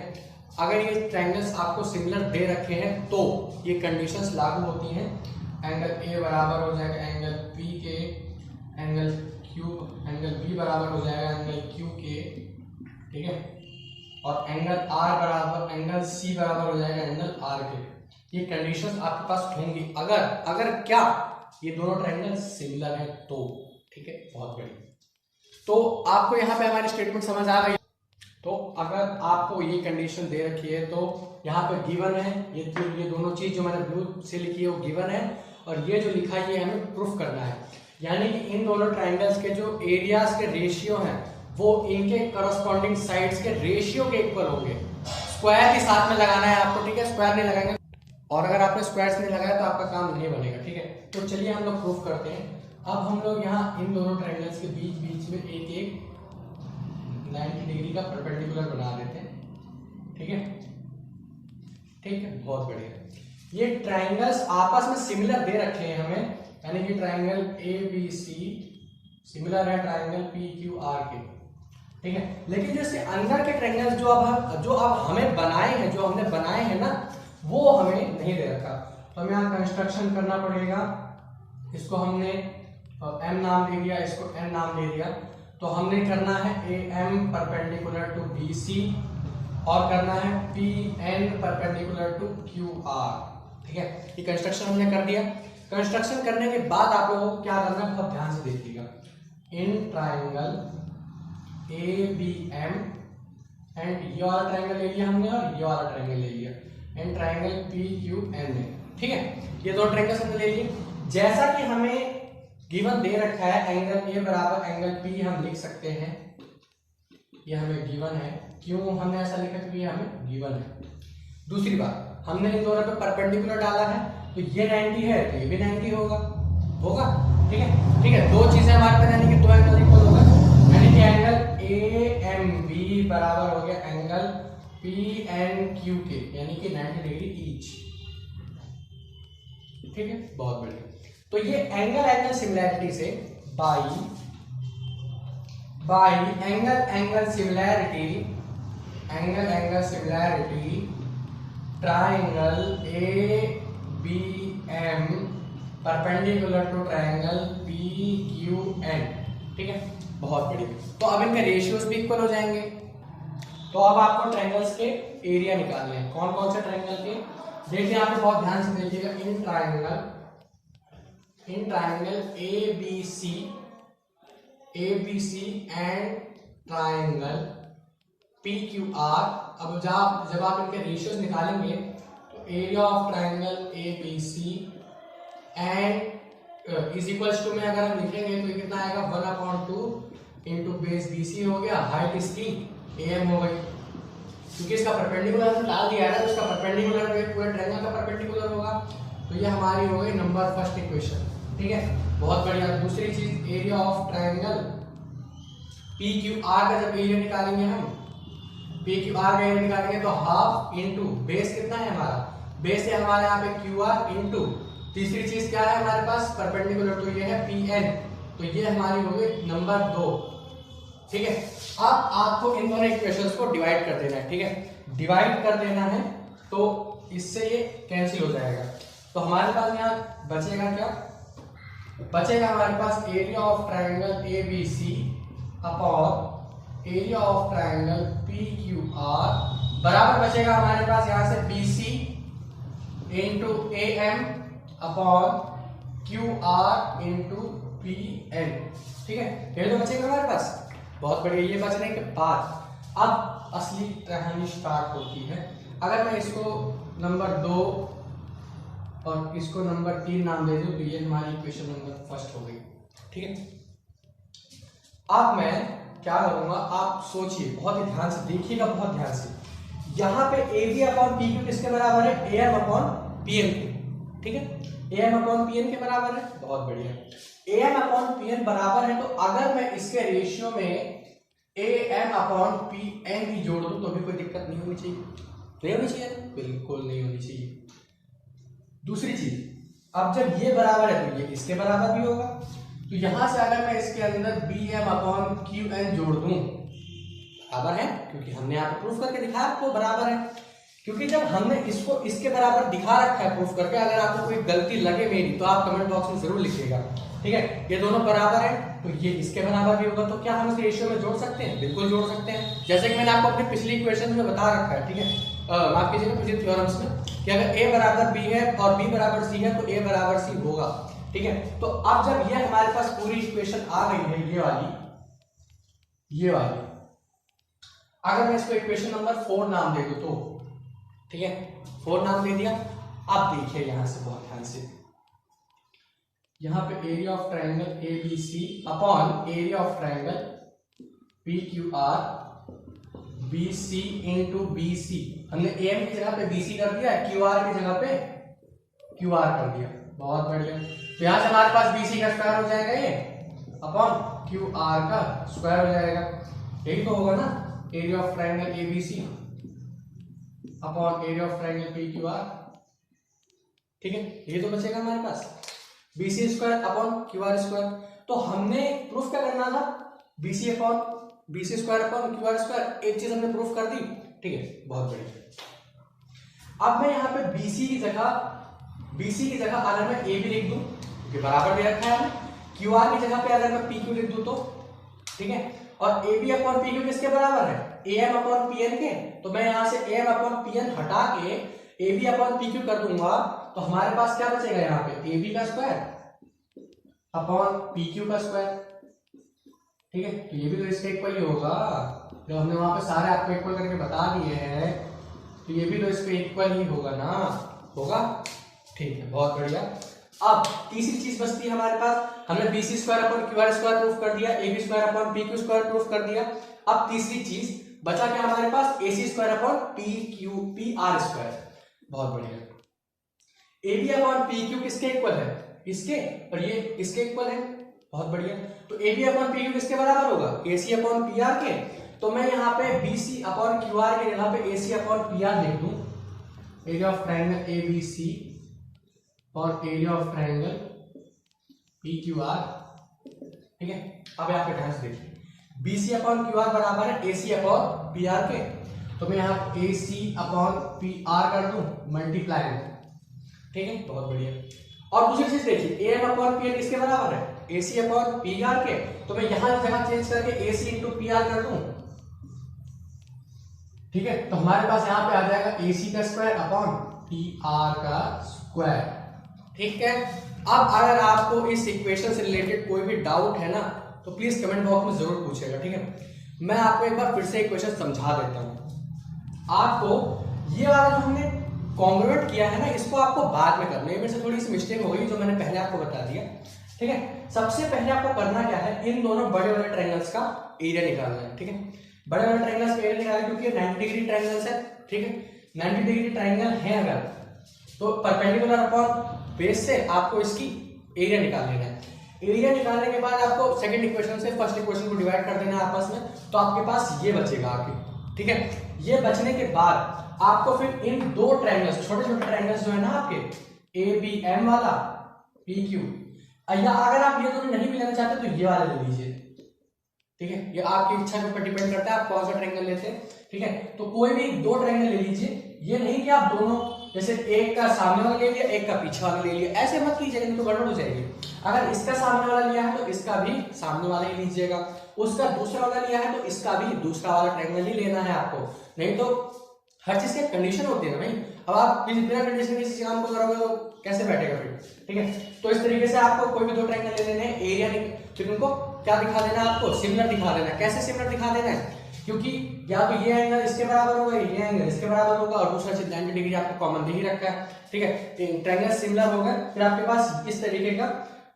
अगर ये ट्रायंगल्स आपको सिमिलर दे रखे हैं तो ये कंडीशंस लागू होती हैं, एंगल ए बराबर हो जाएगा एंगल पी के, एंगल बी बराबर हो जाएगा एंगल क्यू के, ठीक है। और एंगल आर बराबर एंगल सी बराबर हो जाएगा एंगल आर के। ये कंडीशंस आपके पास होंगी अगर अगर क्या ये दोनों ट्रायंगल सिमिलर है तो। ठीक है, बहुत बढ़िया। तो आपको यहाँ पे हमारी स्टेटमेंट समझ आ गई। तो अगर आपको ये कंडीशन दे रखी है तो यहाँ पे गिवन है ये दोनों चीज जो मैंने ब्लू से लिखी है वो गिवन है, और ये जो लिखा है ये हमें प्रूफ करना है। यानी कि इन दोनों ट्रायंगल्स के जो एरियाज के रेशियो हैं वो इनके करस्पॉन्डिंग साइड्स के रेशियो के इक्वल होंगे। स्क्वायर भी साथ में लगाना है आपको, ठीक है, स्क्वायर नहीं लगाएंगे, और अगर आपने स्क्वायर्स नहीं लगाया तो आपका काम नहीं बनेगा। ठीक है, तो चलिए हम लोग प्रूफ करते हैं। अब हम लोग यहाँ इन दोनों ट्रायंगल्स के बीच में एक 90 डिग्री का परपेंडिकुलर बना देते हैं। ठीक है, ठीक है, बहुत बढ़िया। ये ट्रायंगल्स आपस में सिमिलर दे रखे हैं हमें, यानी कि ट्रायंगल ABC सिमिलर है ट्रायंगल PQR के। ठीक है, लेकिन जो इसके अंदर के ट्रायंगल्स जो अब हमने बनाए हैं ना, वो हमें नहीं दे रखा। तो हमें यहाँ कंस्ट्रक्शन करना पड़ेगा। इसको हमने M नाम दे दिया, इसको N नाम दे दिया। तो हमने करना है AM परपेंडिकुलर टू BC और करना है PN परपेंडिकुलर टू QR। ठीक है, ये कंस्ट्रक्शन हमने कर दिया। कंस्ट्रक्शन करने के बाद आप लोगों को क्या करना है, बहुत ध्यान से देखिएगा। इन ट्रायंगल ABM एंड ये वाला ट्रायंगल ले लिया हमने और ये वाला ट्रायंगल ले लिया, एंड ट्रायंगल PQN है। ठीक है, ये दो ट्रायंगल्स हमने ले लिए। जैसा कि हमें गिवन दे रखा है एंगल A बराबर एंगल P हम लिख सकते हैं, ये हमें गिवन है। क्यों हमने ऐसा लिखा, क्योंकि ये हमें गिवन है। दूसरी बात, हमने इन दोनों पे परपेंडिकुलर डाला है, तो ये 90 है तो ये भी 90 होगा। ठीक है, ठीक है, दो चीजें हमारे पास, यानी कि दो एंगल इक्वल होगा, यानी कि एंगल AMB बराबर हो गया एंगल PNQ के, यानी कि 90 डिग्री ईच। ठीक है, बहुत बढ़िया। तो ये एंगल सिमिलैरिटी से by angle similarity triangle ABM perpendicular to triangle PQN। ठीक है, बहुत बढ़िया। तो अब इनके रेशियोज भी इक्वल हो जाएंगे। तो अब आपको ट्रायंगल्स के एरिया निकालने हैं। कौन कौन से ट्रायंगल के, देखिए यहाँ पे बहुत ध्यान से देखिएगा। In triangle ABC and triangle PQR। अब जब आप इनके रेशियोज निकालेंगे तो area of triangle ABC and is equals to में अगर हम लिखेंगे तो ये कितना आएगा, 1/2 इंटू बेस BC हो गया, हाइट इसकी AM हो गई। क्योंकि इसका परपेंडिकुलर हमने डाल दिया है ना, तो इसका परपेंडिकुलर पूरे ट्रायंगल का परपेंडिकुलर होगा। तो ये हमारी हो गई नंबर फर्स्ट इक्वेशन। ठीक है, बहुत बढ़िया। दूसरी चीज, एरिया ऑफ ट्रायंगल PQR का जब एरिया निकालेंगे हम, PQR का एरिया निकालेंगे तो हाफ इंटू बेस कितना है हमारा, बेस है हमारे यहाँ पे QR इंटू तीसरी चीज क्या है हमारे पास, परपेंडिकुलर, तो ये है PN। तो ये हमारी हो गई नंबर 2। ठीक है, अब आपको इन दोनों इक्वेशंस को डिवाइड कर देना है। ठीक है, डिवाइड कर देना है तो इससे ये कैंसिल हो जाएगा। तो हमारे पास यहाँ बचेगा क्या, बचेगा हमारे पास area of triangle ABC upon area of triangle PQR बराबर बचेगा हमारे पास यहाँ से BC into AM upon QR into PN। ठीक है, ये तो बचेगा हमारे पास। बहुत बढ़िया। ये बचने के बाद अब असली कहानी स्टार्ट होती है। अगर मैं इसको नंबर 2 और इसको नंबर 3 नाम दे दूं तो ये हमारी इक्वेशन नंबर फर्स्ट हो गई। ठीक है, अब मैं क्या करूंगा, आप सोचिए, बहुत ही ध्यान से देखिएगा, बहुत ध्यान से। यहाँ पे AB अपॉन PQ किसके बराबर है, AM अपॉन PM के। ठीक है, AM अपॉन PN के बराबर है। बहुत बढ़िया, AM अपॉन PN बराबर है। तो अगर मैं इसके रेशियो में AM अपॉन PN भी जोड़ दूं तो भी कोई दिक्कत नहीं होनी चाहिए, नहीं होनी चाहिए, बिल्कुल नहीं होनी चाहिए। दूसरी चीज, अब जब ये बराबर है तो ये इसके बराबर भी होगा। तो यहां से अगर मैं इसके अंदर BM अपॉन QN जोड़ दूं, बराबर है, क्योंकि हमने यहाँ पे प्रूफ करके दिखाया आपको बराबर है। क्योंकि जब हमने इसको इसके बराबर दिखा रखा है प्रूफ करके, अगर आपको कोई गलती लगे मेरी तो आप कमेंट बॉक्स में जरूर लिखिएगा, ठीक है। ये दोनों बराबर है तो ये इसके बराबर भी होगा, तो क्या हम इस रेशियो में जोड़ सकते हैं? बिल्कुल जोड़ सकते हैं। जैसे कि मैंने आपको अपनी पिछली इक्वेशन में बता रखा है, ठीक है, माफ कीजिएगा पिछले थ्योरम्स में, कि अगर a बराबर b है और b बराबर c है तो a बराबर c होगा, ठीक है। तो अब जब ये हमारे पास पूरी इक्वेशन आ गई है, ये वाली, अगर मैं इसको इक्वेशन नंबर 4 नाम दे दूं तो, ठीक है, 4 नाम दे दिया। अब देखिए यहां से बहुत ध्यान से, यहां पे area of triangle ABC upon area of triangle PQR BC into BC, हमने AM की जगह पे BC कर दिया, QR की जगह पे QR कर दिया, बहुत बढ़िया। तो यहां से हमारे पास BC का स्क्वायर हो जाएगा ये अपॉन QR का स्क्वायर हो जाएगा, यही तो होगा ना, area of triangle ABC upon area of triangle PQR, ठीक है, ये तो बचेगा हमारे पास BC square upon QR square. तो हमने प्रूफ क्या करना था? BC square upon QR square, एक चीज हमने प्रूफ कर दी, ठीक है, बहुत बढ़िया। अब मैं यहाँ पे BC की जगह अगर मैं AB लिख दूं, क्योंकि बराबर दे रखा है, QR की जगह पे अगर मैं PQ लिख दूं तो, ठीक है, और AB अपॉन PQ किसके बराबर है? AM अपॉन PN के। तो मैं यहाँ से AM अपॉन PN हटा के AB अपॉन PQ कर दूंगा, तो हमारे पास क्या बचेगा यहाँ पे? AB का स्क्वायर अपॉन PQ का स्क्वायर, ठीक है। तो ये भी तो इसके इक्वल ही होगा, जब हमने वहां पे सारे आपको इक्वल करके बता दिए हैं, तो ये भी तो इसके इक्वल ही होगा ना, होगा, ठीक है, बहुत बढ़िया। अब तीसरी चीज बचती है हमारे पास, हमने BC square upon QR square proof कर दिया, AB square upon PQ square proof कर दिया। अब तीसरी चीज बचा क्या हमारे पास? AC square upon PR square, बहुत बढ़िया। AB अपॉन PQ किसके इक्वल है? इसके, और ये इसके इक्वल है, बहुत बढ़िया। तो AB अपॉन PQ किसके बराबर होगा? AC अपॉन PR के। तो मैं यहाँ पे BC अपॉन QR के जगह पे AC अपॉन PR लिख दूं, एरिया ऑफ ट्रायंगल ABC और एरिया ऑफ ट्रायंगल PQR, ठीक है। अब यहाँ पे ध्यान से देखिए, BC अपॉन QR बराबर है AC अपॉन PR के, तो मैं यहाँ AC अपॉन PR कर दूं मल्टीप्लाई में, ठीक है, बहुत बढ़िया। और दूसरी चीज देखिए, AM अपॉन PN किसके बराबर है? AC अपॉन PR के, तो मैं यहां जगह चेंज करके AC इंटू PR कर दूं, ठीक है। तो हमारे पास यहां पे आ जाएगा AC का स्क्वायर अपॉन PR का स्क्वायर, ठीक है। अब अगर आपको इस इक्वेशन से रिलेटेड कोई भी डाउट है ना, तो प्लीज कमेंट बॉक्स में जरूर पूछेगा, ठीक है। मैं आपको एक बार फिर से इक्वेशन समझा देता हूं। आपको ये वाला जो हमने कॉन्ग्रुएंट किया है ना, इसको आपको बाद में करना है, मेरे से थोड़ी सी मिस्टेक हो गई जो मैंने पहले आपको बता दिया, ठीक है। सबसे पहले आपको करना क्या है, इन दोनों बड़े वाले ट्रायंगल्स का एरिया निकालना है, ठीक है। बड़े वाले ट्रायंगल्स का एरिया निकालना, क्योंकि 90 डिग्री ट्रायंगल्स है, ठीक है, 90 डिग्री ट्रायंगल है अगर, तो परपेंडिकुलर अपॉन बेस से आपको इसकी एरिया निकाल लेना है। एरिया निकालने के बाद आपको सेकंड इक्वेशन से फर्स्ट इक्वेशन को डिवाइड कर देना है आपस में, तो आपके पास ये बचेगा आपके, ठीक है। ये बचने के बाद आपको फिर इन दो ट्रायंगल्स, छोटे छोटे ट्रायंगल्स जो है ना आपके, ABM वाला PQ, या अगर आप ये दोनों नहीं भी लेना चाहते तो ये वाला ले लीजिए, ठीक है। ये आपकी इच्छा के ऊपर डिपेंड करता है आप कौन सा ट्रायंगल लेते हैं, ठीक है। तो कोई भी दो ट्रायंगल ले लीजिए, ये नहीं कि आप दोनों, जैसे एक का सामने वाला ले लिया, एक का पीछे वाला ले लिया, ऐसे मत कीजिएगा, नहीं तो गड़बड़ हो जाएगी। अगर इसका सामने वाला लिया है तो इसका भी सामने वाला ही लीजिएगा, उसका दूसरा वाला लिया है तो इसका भी दूसरा वाला ट्रायंगल ही लेना है आपको, नहीं तो हर चीज की कंडीशन होती है ना भाई। अब आप बिना कंडीशन किसी काम को करोगे तो कैसे बैठेगा फिर, ठीक है। तो इस तरीके से आपको कोई भी दो ट्रायंगल ले लेने हैं, एरिया फिर उनको क्या दिखा देना है, आपको सिमिलर दिखा देना है। कैसे सिमिलर दिखा देना है? क्योंकि या तो ये एंगल इसके बराबर होगा, ये एंगल इसके बराबर होगा, और दूसरा चीज 90 डिग्री आपको कॉमन दे ही रखा है, ठीक है। ट्रायंगल सिमिलर हो गए, फिर आपके पास इस तरीके का।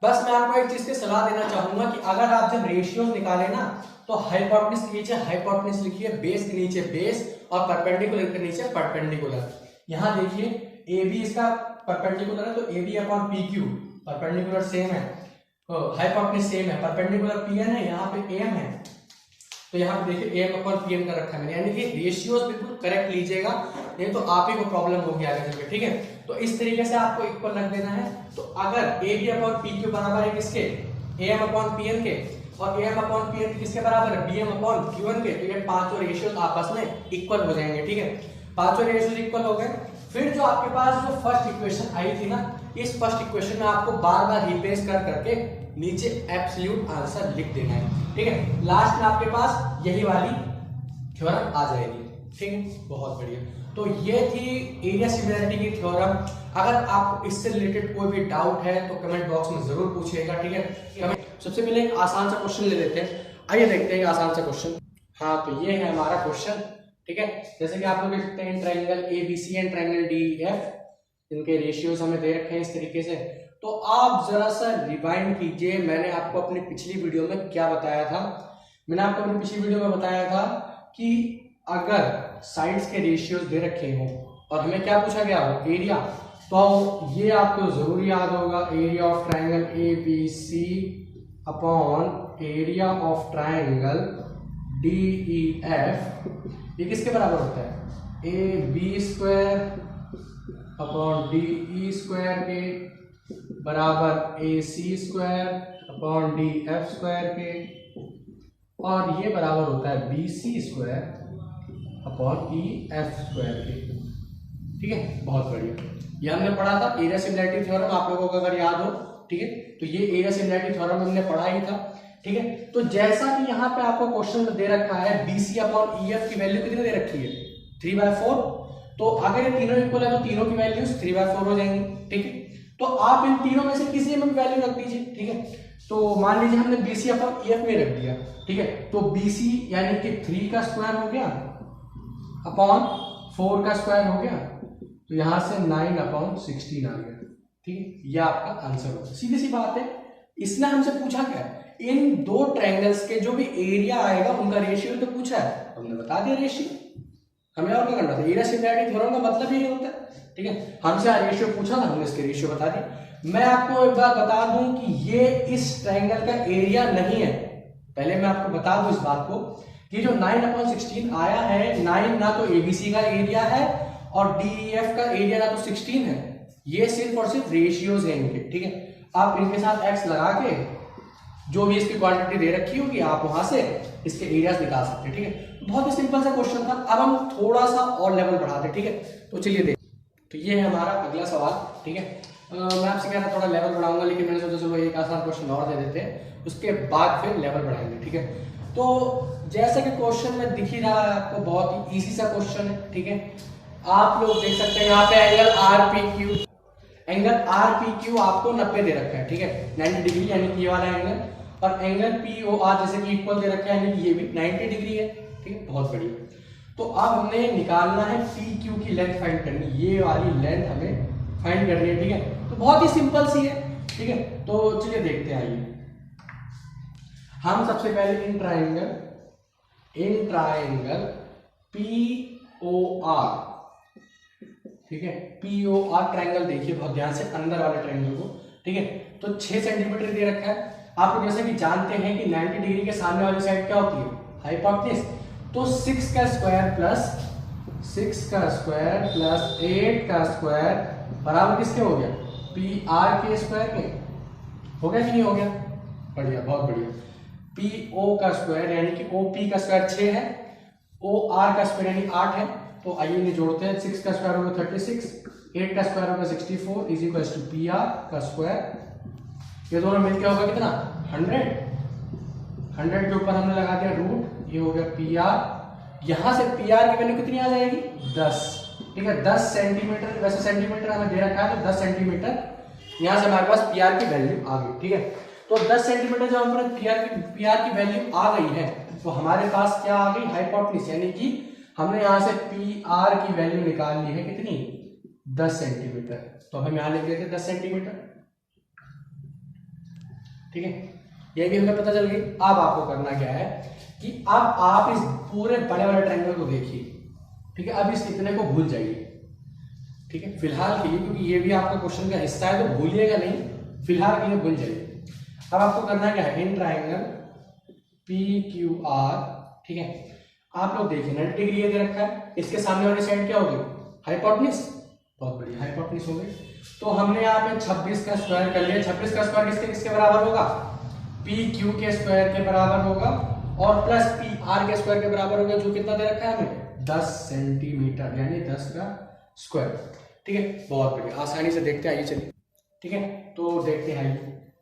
बस मैं आपको एक चीज की सलाह देना चाहूंगा कि अगर आप जब रेशियोज निकाले ना, तो हाइपोटेन्यूज के नीचे हाइपोटेन्यूज लिखिए, बेस के नीचे बेस, और परपेंडिकुलर के नीचे परपेंडिकुलर। यहाँ देखिए AB इसका परपेंडिकुलर है, तो AB upon PQ perpendicular same है, हाइपोटेन्यूज सेम है, परपेंडिकुलर PN है, यहाँ पे AM है, तो यहाँ पे देखिए AM अपॉन PN का रखा है मैंने, यानी कि रेशियोज बिल्कुल करेक्ट लीजिएगा, नहीं तो आप ही को प्रॉब्लम होगी आगे चलकर, ठीक है। तो इस तरीके से आपको इक्वल रख देना है। तो अगर AB अपॉन PQ बराबर है किसके? AM अपॉन PN के, और AM अपॉन PN किसके बराबर है? BM अपॉन QN के, तो ये पांचों रेशियोज आपस में इक्वल हो जाएंगे, ठीक है। पांचों रेशियोज इक्वल हो गए। फिर जो आपके पास जो फर्स्ट इक्वेशन आई थी ना, इस फर्स्ट इक्वेशन में आपको बार बार रिप्लेस कर करके नीचे एब्सोल्यूट आंसर लिख देना है, ठीक है। लास्ट में आपके पास यही वाली थ्योरम आ जाएगी, ठीक है। बहुत बढ़िया। तो ये थी एरिया सिमिलैरिटी की थ्योरम। अगर आपको इससे रिलेटेड कोई भी डाउट है तो कमेंट बॉक्स में जरूर पूछिएगा, ठीक है। सबसे पहले एक आसान सा क्वेश्चन ले लेते हैं। आइए देखते हैं आसान सा क्वेश्चन। हाँ, तो ये है हमारा क्वेश्चन, ठीक है। जैसे कि आप लोग देख सकते हैं triangle ABC and triangle DEF, इनके रेशियोज हमें दे रखे हैं इस तरीके से। तो आप जरा सा रिवाइंड कीजिए, मैंने आपको अपनी पिछली वीडियो में क्या बताया था। मैंने आपको अपनी पिछली वीडियो में बताया था कि अगर साइड्स के रेशियोज दे रखे हो और हमें क्या पूछा गया हो, एरिया, तो ये आपको जरूर याद होगा, area of triangle ABC upon area of triangle DEF, ये किसके बराबर होता है, AB square upon DE square के बराबर AC square upon DF square के, और ये बराबर होता है BC square upon EF square के, ठीक है। बहुत बढ़िया। ये हमने पढ़ा था एरिया सिमिलैरिटी थ्योरम, आप लोगों को अगर याद हो, ठीक है। तो ये एरिया सिमिलैरिटी थ्योरम हमने पढ़ा ही था, ठीक है। तो जैसा कि यहाँ पे आपको क्वेश्चन में दे रखा है BC अपॉन EF की वैल्यू कितनी दे रखी है, 3/4। तो अगर ये तीनों इक्वल है तो तीनों की वैल्यूज 3/4 हो जाएंगी, ठीक है। तो आप इन तीनों में से किसी में वैल्यू रख दीजिए, ठीक है। तो मान लीजिए हमने BC अपॉन EF में रख दिया, ठीक है। तो BC यानी कि 3 का स्क्वायर हो गया अपॉन 4 का स्क्वायर हो गया, तो यहां से 9 अपॉन 16 आ गया, ठीक है। यह आपका आंसर होगा। सीधी सी बात है। इसने हमसे पूछा क्या, इन दो ट्रायंगल्स के जो भी एरिया आएगा उनका रेशियो तो पूछा है, हमने बता दिया रेशियो। हमें और क्या करना था, एरिया सिमिलैरिटी थ्योरम का मतलब यही होता है, ठीक है। हमसे रेशियो पूछा था, हमने इसके रेशियो बता दिए। मैं आपको एक बात बता दूं कि ये इस ट्रायंगल का एरिया नहीं है। पहले मैं आपको बता दूं इस बात को कि जो 9/16 आया है, 9 ना तो ABC का एरिया है और DEF का एरिया ना तो 16 है। ये सिर्फ और सिर्फ रेशियोज हैं इनके, ठीक है। आप इनके साथ x लगा के जो भी इसकी क्वांटिटी दे रखी होगी आप वहां से इसके एरियाज निकाल सकते हैं, ठीक है। बहुत ही सिंपल सा क्वेश्चन था। अब हम थोड़ा सा और लेवल बढ़ाते हैं, ठीक है। तो चलिए देख, तो ये है हमारा अगला सवाल, ठीक है। मैं आपसे कह रहा थोड़ा लेवल बढ़ाऊंगा, लेकिन मैंने सोचा चलो एक आसान क्वेश्चन और दे देते हैं, उसके बाद फिर लेवल बढ़ाएंगे, ठीक है। तो जैसे कि क्वेश्चन में दिख ही रहा है आपको, बहुत ही इजी सा क्वेश्चन है, ठीक है। आप लोग देख सकते हैं यहाँ पे एंगल RPQ आपको 90 दे रखा है, ठीक है, 90 डिग्री, यानी कि ये वाला एंगल, और एंगल POR जैसे कि इक्वल दे रखा है, यानी कि ये भी 90 डिग्री है, ठीक है। बहुत बढ़िया। तो अब हमें निकालना है PQ की लेंथ फाइंड करनी, ये वाली लेंथ हमें फाइंड करनी है, ठीक है। तो बहुत ही सिंपल सी है, ठीक है। तो चलिए देखते हैं। आइए हम सबसे पहले इन ट्रायंगल POR, ठीक है, POR ट्रायंगल देखिए बहुत ध्यान से, अंदर वाले ट्रायंगल को, ठीक है। तो 6 सेंटीमीटर दे रखा है। आप लोग जैसे कि जानते हैं कि 90 डिग्री के सामने वाली साइड क्या होती है, हाइपोटेन्यूज। तो 6 का स्क्वायर प्लस 8 का स्क्वायर बराबर किसके हो गया, PR के स्क्वायर के। हो गया कि नहीं हो गया? बढ़िया, बहुत बढ़िया। PO का स्क्वायर यानी कि OP का स्क्वायर 6 है, OR का स्क्वायर यानी 8 है। तो आइए इन्हें जोड़ते हैं। 6 का स्क्वायर होगा 36, 8 का स्क्वायर होगा 64 इज इक्वल टू PR का स्क्वायर। ये दोनों मिलकर होगा कितना, 100 के ऊपर हमने लगा दिया रूट, ये हो गया PR। यहां से PR की वैल्यू कितनी आ जाएगी, 10, ठीक है। 10 सेंटीमीटर, वैसे सेंटीमीटर हमें दे रखा है तो 10 सेंटीमीटर, यहां से हमारे पास PR की वैल्यू आ गई, ठीक है। तो 10 सेंटीमीटर जब हमारे PR की वैल्यू आ गई है तो हमारे पास क्या आ गई, हाइपोटेन्यूज, यानी कि हमने यहां से PR की वैल्यू निकाल ली है कितनी, 10 सेंटीमीटर। तो हम यहां लिख देते 10 सेंटीमीटर, ठीक है। ये भी हमें पता चल गई। अब आपको करना क्या है कि अब आप इस पूरे बड़े वाले ट्रायंगल को देखिए, ठीक है। अब इस इतने को भूल जाइए, ठीक है, फिलहाल के लिए, क्योंकि ये भी आपका क्वेश्चन का हिस्सा है तो भूलिएगा नहीं, फिलहाल के लिए भूल जाइए। अब आपको करना क्या है, इन ट्रायंगल PQR, ठीक है। आप लोग देखिए 90 डिग्री दे रखा है, इसके सामने वाली साइड क्या होगी, हाइपोटेन्यूज। बहुत बढ़िया, हाइपोटेन्यूज हो गई। तो हमने यहाँ पे 26 का स्क्वायर कर लिया। 26 का स्क्वायर किसके बराबर होगा, PQ के स्क्वायर के बराबर होगा, और प्लस PR के स्क्वायर के बराबर होगा, जो कितना दे रखा है हमें, 10 सेंटीमीटर यानी 10 का स्क्वायर। ठीक है, बहुत बढ़िया, आसानी से देखते हैं, आइए चलिए। ठीक है, तो देखते हैं,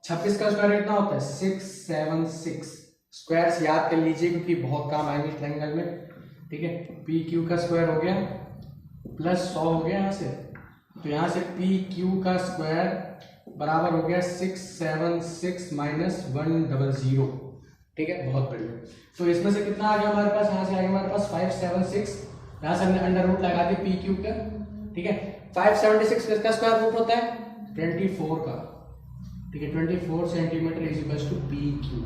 26 का स्क्वायर कितना होता है 676। स्क्वायर्स याद कर लीजिए क्योंकि बहुत काम आएंगे ट्रायंगल में। ठीक है, पी क्यू का स्क्वायर हो गया प्लस 100 हो गया यहाँ से, तो यहाँ से पी क्यू का स्क्वायर बराबर हो गया 676 माइनस 100। ठीक है, बहुत बढ़िया। तो इसमें से कितना आ गया हमारे पास, यहाँ से आ गया हमारे पास 576, यहाँ से हमने अंडर रूट लगा दिया पी क्यू का। ठीक है, 576 किसका स्क्वायर रूट होता है 24 का। ठीक है, 24 centimetre is equal to P Q.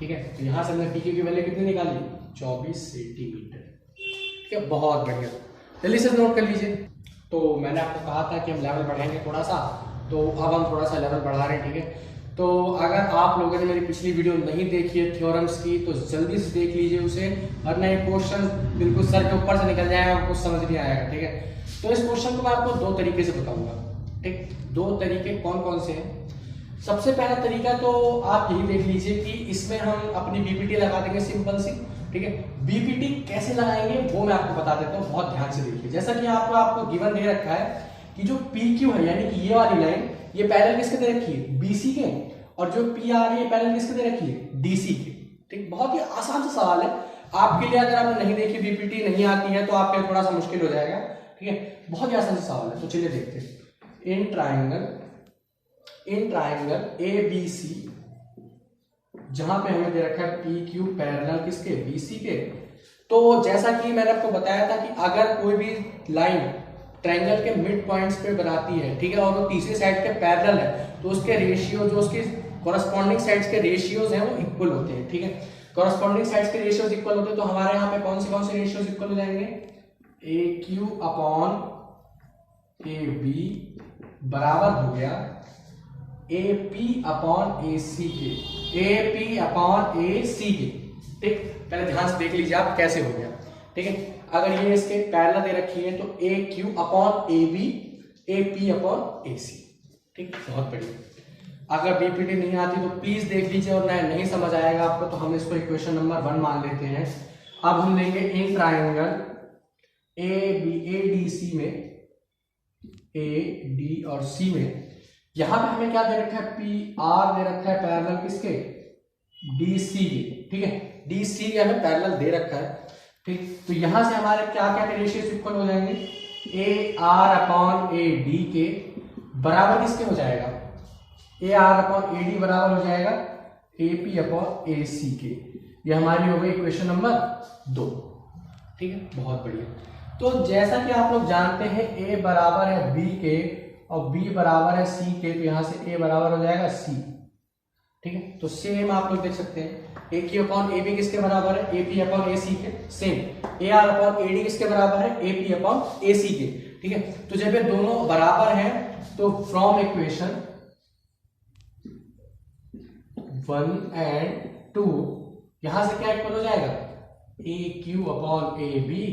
ठीक है, तो यहाँ से हमने पी क्यू की वैल्यू कितनी निकाली 24 सेंटीमीटर। ठीक है, बहुत बढ़िया, जल्दी से नोट कर लीजिए। तो मैंने आपको कहा था कि हम लेवल बढ़ाएंगे थोड़ा सा, तो अब हम थोड़ा सा लेवल बढ़ा रहे हैं। ठीक है, तो अगर आप लोगों ने मेरी पिछली वीडियो नहीं देखी है थ्योरम्स की तो जल्दी से देख लीजिए उसे, वरना ये क्वेश्चन बिल्कुल सर के ऊपर से निकल जाएगा, आपको समझ नहीं आएगा। ठीक है, तो इस क्वेश्चन को मैं आपको दो तरीके से बताऊंगा। ठीक, दो तरीके कौन कौन से हैं। सबसे पहला तरीका तो आप यही देख लीजिए कि इसमें हम अपनी बीपीटी लगा देंगे सिंपल सी। ठीक है, बीपीटी कैसे लगाएंगे वो मैं आपको बता देता हूँ, बहुत ध्यान से देखिए। जैसा कि आपको गिवन दे रखा है कि जो पी क्यू है यानी कि ये वाली लाइन, ये पैरेलल किसके दे रखी है बीसी के, और जो पी आर है ये पैरेलल किसके दे रखी है डीसी के। ठीक, बहुत ही आसान सा सवाल है आपके लिए, अगर आपने नहीं देखी बीपीटी नहीं आती है तो आपके लिए थोड़ा सा मुश्किल हो जाएगा। ठीक है, बहुत ही आसान सा सवाल है, तो चलिए देखते हैं। In triangle A B C, जहां पे हमें दे रखा है पी क्यू पैरेलल किसके बीसी के, तो जैसा कि मैंने आपको बताया था कि अगर कोई भी लाइन ट्रायंगल के मिड पॉइंट्स पे बनाती है, ठीक है, और वो तीसरी साइड के पैरेलल है, तो उसके रेशियो, जो उसके कॉरस्पॉन्डिंग साइड्स के रेशियोज हैं वो इक्वल होते हैं। ठीक है, कॉरस्पॉन्डिंग साइड्स के रेशियोज इक्वल होते हैं, तो हमारे यहाँ पे कौन से रेशियोज इक्वल हो जाएंगे, ए क्यू अपॉन ए बी बराबर हो गया ए पी अपॉन ए सी के, ए पी अपॉन ए सी के। ठीक, पहले ध्यान से देख लीजिए आप कैसे हो गया। ठीक है, अगर ये इसके पैरेलल दे रखी है तो A Q upon A B, A P upon A C. ठीक, बहुत बढ़िया। अगर बीपीटी नहीं आती तो प्लीज देख लीजिए, और नहीं समझ आएगा आपको तो हम इसको इक्वेशन नंबर 1 मान लेते हैं। अब हम लेंगे in triangle A D C में, ए डी और सी में, यहां पे हमें क्या दे रखा है पी आर दे रखा है पैरेलल किसके डी सी के। ठीक है, डी सी के हमें पैरेलल दे रखा है। ठीक, तो यहां से हमारे क्या क्या रेशियोज इक्वल हो जाएंगे, A R upon A D के बराबर किसके हो जाएगा, A R upon A D बराबर हो जाएगा ए पी अपॉन ए सी के। ये हमारी हो गई इक्वेशन नंबर 2। ठीक है, बहुत बढ़िया। तो जैसा कि आप लोग जानते हैं ए बराबर है बी के और बी बराबर है सी के, तो यहां से ए बराबर हो जाएगा सी। ठीक है, तो सेम आप लोग देख सकते हैं ए क्यू अपॉन ए बी किसके बराबर है, ए पी अपॉन ए सी के। Same A R upon A D किसके बराबर है, ए पी अपॉन ए सी के। ठीक है, तो जब ये दोनों बराबर हैं तो फ्रॉम इक्वेशन 1 एंड 2 यहां से क्या इक्वल हो जाएगा, ए क्यू अपॉन ए बी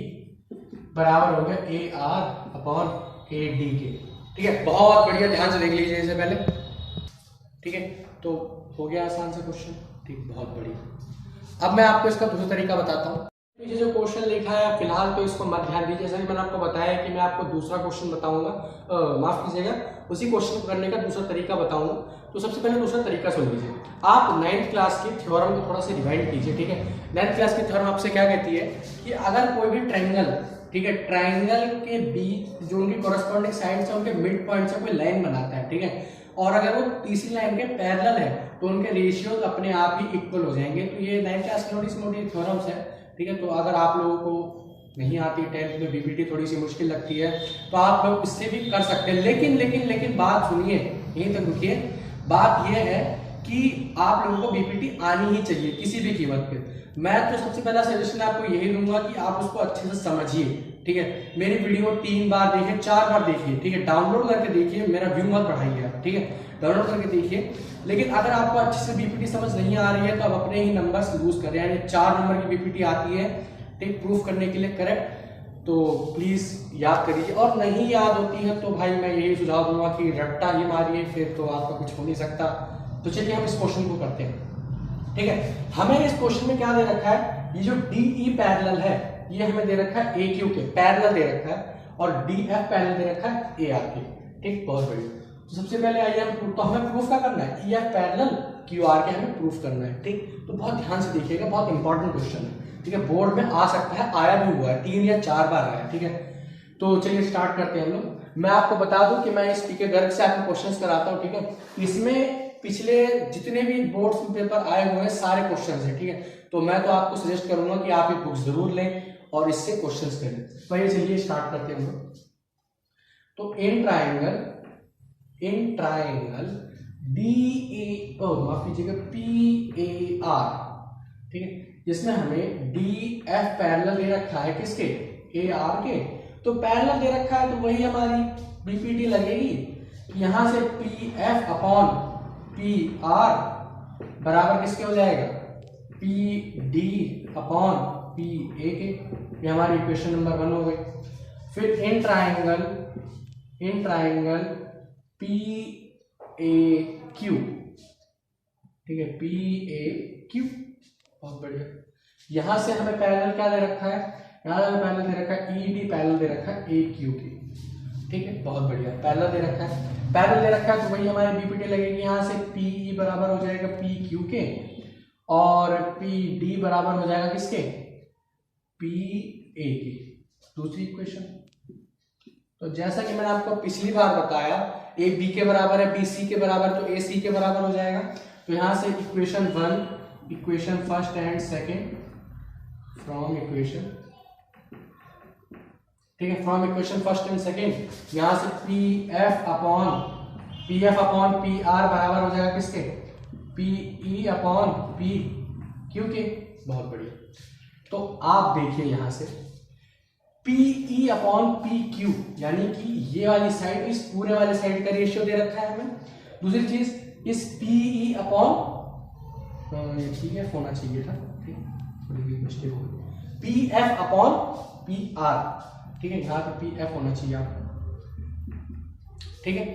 बराबर हो गया A R upon A D के। ठीक है, बहुत बढ़िया, ध्यान से देख लीजिए इसे पहले। ठीक है, तो हो गया आसान से क्वेश्चन। ठीक, बहुत बढ़िया। अब मैं आपको इसका दूसरा तरीका बताता हूँ। ये जो क्वेश्चन लिखा है फिलहाल तो इसको मत ध्यान दीजिए, जैसा कि मैंने आपको बताया कि मैं आपको दूसरा क्वेश्चन बताऊंगा, माफ कीजिएगा, उसी क्वेश्चन को करने का दूसरा तरीका बताऊंगा। तो सबसे पहले दूसरा तरीका सुन लीजिए। आप 9th क्लास की थ्योरम को थोड़ा सा रिवाइंड कीजिए। ठीक है, 9th क्लास की थ्योरम आपसे क्या कहती है कि अगर कोई भी ट्रायंगल, ठीक है, ट्रायंगल के बीच जो उनकी कॉरस्पॉन्डिंग साइड्स है उनके मिड पॉइंट से कोई लाइन बनाता है, ठीक है, और अगर वो तीसरी लाइन के पैरेलल है तो उनके रेशियोज अपने आप ही इक्वल हो जाएंगे। तो ये 9th क्लास की मोटी थ्योरम्स है। ठीक है, तो अगर आप लोगों को नहीं आती 10th में बीपीटी थोड़ी सी मुश्किल लगती है तो आप लोग इससे भी कर सकते हैं। लेकिन बात सुनिए, यहीं तक रुकिए। बात यह है कि आप लोगों को बीपीटी आनी ही चाहिए किसी भी कीमत पे। मैं तो सबसे पहला सजेशन आपको यही दूंगा कि आप उसको अच्छे से समझिए। ठीक है, मेरी वीडियो 3 बार देखिए, 4 बार देखिए। ठीक है, डाउनलोड करके देखिए, मेरा व्यू मत बढ़ाइए आप। ठीक है, डाउनलोड करके देखिए। लेकिन अगर आपको अच्छे से बीपीटी समझ नहीं आ रही है तो आप अपने ही नंबर्स लूज कर रहे हैं, यानी 4 नंबर की बीपीटी आती है, ठीक, प्रूफ करने के लिए करेक्ट। तो प्लीज याद करिए, और नहीं याद होती है तो भाई मैं यही सुझाव दूंगा कि रट्टा ही मारिए, फिर तो आपका कुछ हो नहीं सकता। तो चलिए हम इस क्वेश्चन को करते हैं। ठीक है, हमें इस क्वेश्चन में क्या दे रखा है, ये जो डी ई पैरेलल है ये हमें दे रखा है ए क्यू के पैरेलल दे रखा है, और डी एफ पैरेलल दे रखा है ए आर के। ठीक, बहुत बढ़िया। तो सबसे पहले आइए हम तो हमें प्रूफ क्या करना है, E F parallel Q R के हमें प्रूफ करना है। ठीक, तो बहुत ध्यान से देखिएगा, बहुत इंपॉर्टेंट क्वेश्चन है। ठीक है, बोर्ड में आ सकता है, आया भी हुआ है, 3 या 4 बार आया। ठीक है, तो चलिए स्टार्ट करते हैं हम लोग। मैं आपको बता दूं कि मैं इस पीके गर्ग से आपको क्वेश्चंस कराता हूं। ठीक है, इसमें पिछले जितने भी बोर्ड्स में पेपर आए हुए हैं सारे क्वेश्चंस हैं। ठीक है, तो मैं तो आपको सजेस्ट करूंगा कि आप ये बुक्स जरूर लें और इससे क्वेश्चंस करें। पहले चलिए स्टार्ट करते हैं हम लोग। तो इन ट्राइंगल डी ए माफ कीजिएगा पी ए आर, ठीक है, जिसमें हमें डी एफ पैरेलल दे रखा है किसके, ए आर के। तो पैरेलल दे रखा है तो वही हमारी बीपीटी लगेगी। यहां से P F upon P are बराबर किसके हो जाएगा, P D upon P A के। ये हमारी इक्वेशन नंबर 1 हो गई। फिर in triangle P A Q, ठीक है, पी ए क्यू, बहुत बढ़िया। यहां से हमें पैरेलल क्या दे रखा है, यहां से हमें पैरेलल दे रखा है ई डी पैरेलल दे रखा है ए क्यू की। ठीक है, बहुत बढ़िया, पैरेलल दे रखा है, पैरेलल दे रखा है तो वही हमारी बीपीटी लगेगी। यहां से पी ई बराबर हो जाएगा पी क्यू के, और पी डी बराबर हो जाएगा किसके, पी ए के। दूसरी इक्वेशन, तो जैसा कि मैंने आपको पिछली बार बताया, ए बी के बराबर है, बी सी के बराबर, तो ए सी के बराबर हो जाएगा। तो यहां से equation 1, equation first and second from equation, ठीक है, from equation first and second, यहां से P F upon P are बराबर हो जाएगा किसके, P E upon P Q के। बहुत बढ़िया। तो आप देखिए यहां से P E upon P Q, यानी कि ये वाली साइड इस पूरे वाले साइड का रेशियो दे रखा है हमें। दूसरी चीज इस पी ई अपॉन, ठीक है, होना चाहिए था, थोड़ी मिस्टेक हो गई, P F upon P are, ठीक है, यहां पे पी एफ होना चाहिए आपको, ठीक है,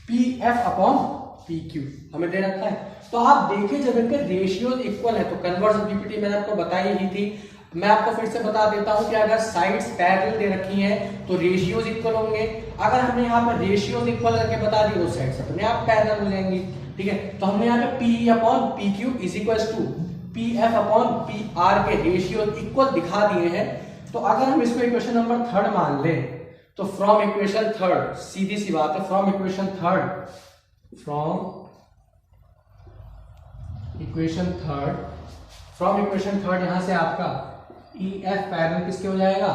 P F upon P Q हमें दे रखा है। तो आप देखिए जब इनके रेशियोज इक्वल है तो कन्वर्स बीपीटी मैंने आपको बताई ही थी। मैं आपको फिर से बता देता हूं कि अगर साइड्स पैरेलल दे रखी हैं तो रेशियोज इक्वल होंगे। अगर हमने यहाँ पर रेशियोज इक्वल करके बता दी तो साइड्स अपने आप पैरेलल हो जाएंगी। ठीक है, तो हमने यहाँ पे P upon P Q is equal to P F upon P R के रेशियोज इक्वल दिखा दिए हैं। तो अगर हम इसको इक्वेशन नंबर 3 मान लें तो फ्रॉम इक्वेशन 3, सीधी सी बात है, फ्रॉम इक्वेशन 3 यहां से आपका ई एफ पैरेलल किसके हो जाएगा,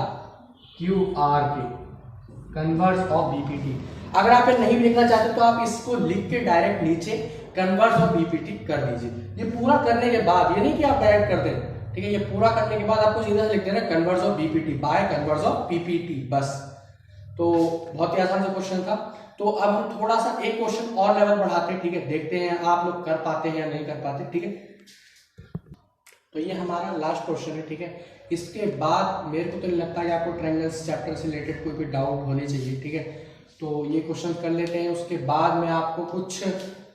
क्यू आर के, कन्वर्स ऑफ बीपीटी। अगर आप ये नहीं लिखना चाहते तो आप इसको लिख के डायरेक्ट नीचे कन्वर्स ऑफ बीपीटी कर दीजिए। ये पूरा करने के बाद, ये नहीं कि आप डायरेक्ट कर दें, ठीक है, ये पूरा करने के बाद आपको सीधा लिख देना converse of BPT by converse of PPT, बस। तो बहुत ही आसान सा क्वेश्चन था। तो अब हम थोड़ा सा एक क्वेश्चन और लेवल बढ़ाते हैं, ठीक है, देखते हैं आप लोग कर पाते हैं या नहीं कर पाते। ठीक है, तो ये हमारा लास्ट क्वेश्चन है। ठीक है, इसके बाद मेरे को तो नहीं लगता कि आपको ट्रायंगल्स चैप्टर से रिलेटेड कोई भी डाउट होने चाहिए। ठीक है, तो ये क्वेश्चन कर लेते हैं, उसके बाद मैं आपको कुछ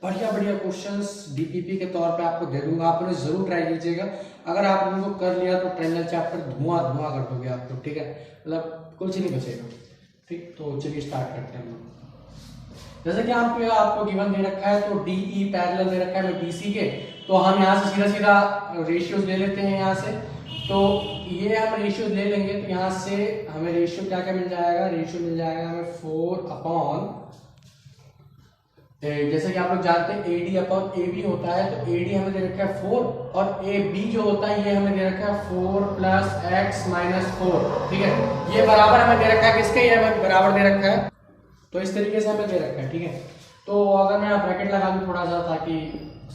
बढ़िया क्वेश्चंस डीपीपी के तौर पे आपको दे दूंगा। आप उन्हें जरूर ट्राई कीजिएगा। अगर आप उनको कर लिया तो ट्रायंगल चैप्टर धुआं कर दोगे आप लोग। ठीक है, मतलब कुछ नहीं बचेगा। ठीक, तो चलिए स्टार्ट करते हैं। जैसे कि आपको गिवन दे रखा है, तो डी ई पैरेलल दे रखा है डीसी के, तो हम यहाँ से सीधा रेशियोज ले लेते हैं। यहाँ से तो ये हम रेशियो ले लेंगे, तो यहाँ से हमें रेशियो क्या मिल जाएगा, रेशियो मिल जाएगा हमें 4 अपॉन, जैसे कि आप लोग जानते हैं AD अपॉन AB होता है, तो AD हमें दे रखा है 4 और AB जो होता है ये हमें दे रखा है 4 प्लस x माइनस 4। ठीक है, ये बराबर हमें दे रखा है किसके, ये हमें बराबर दे रखा है, तो इस तरीके से हमें दे रखा है। ठीक है, तो अगर मैं ब्रैकेट लगा दूं थोड़ा सा ताकि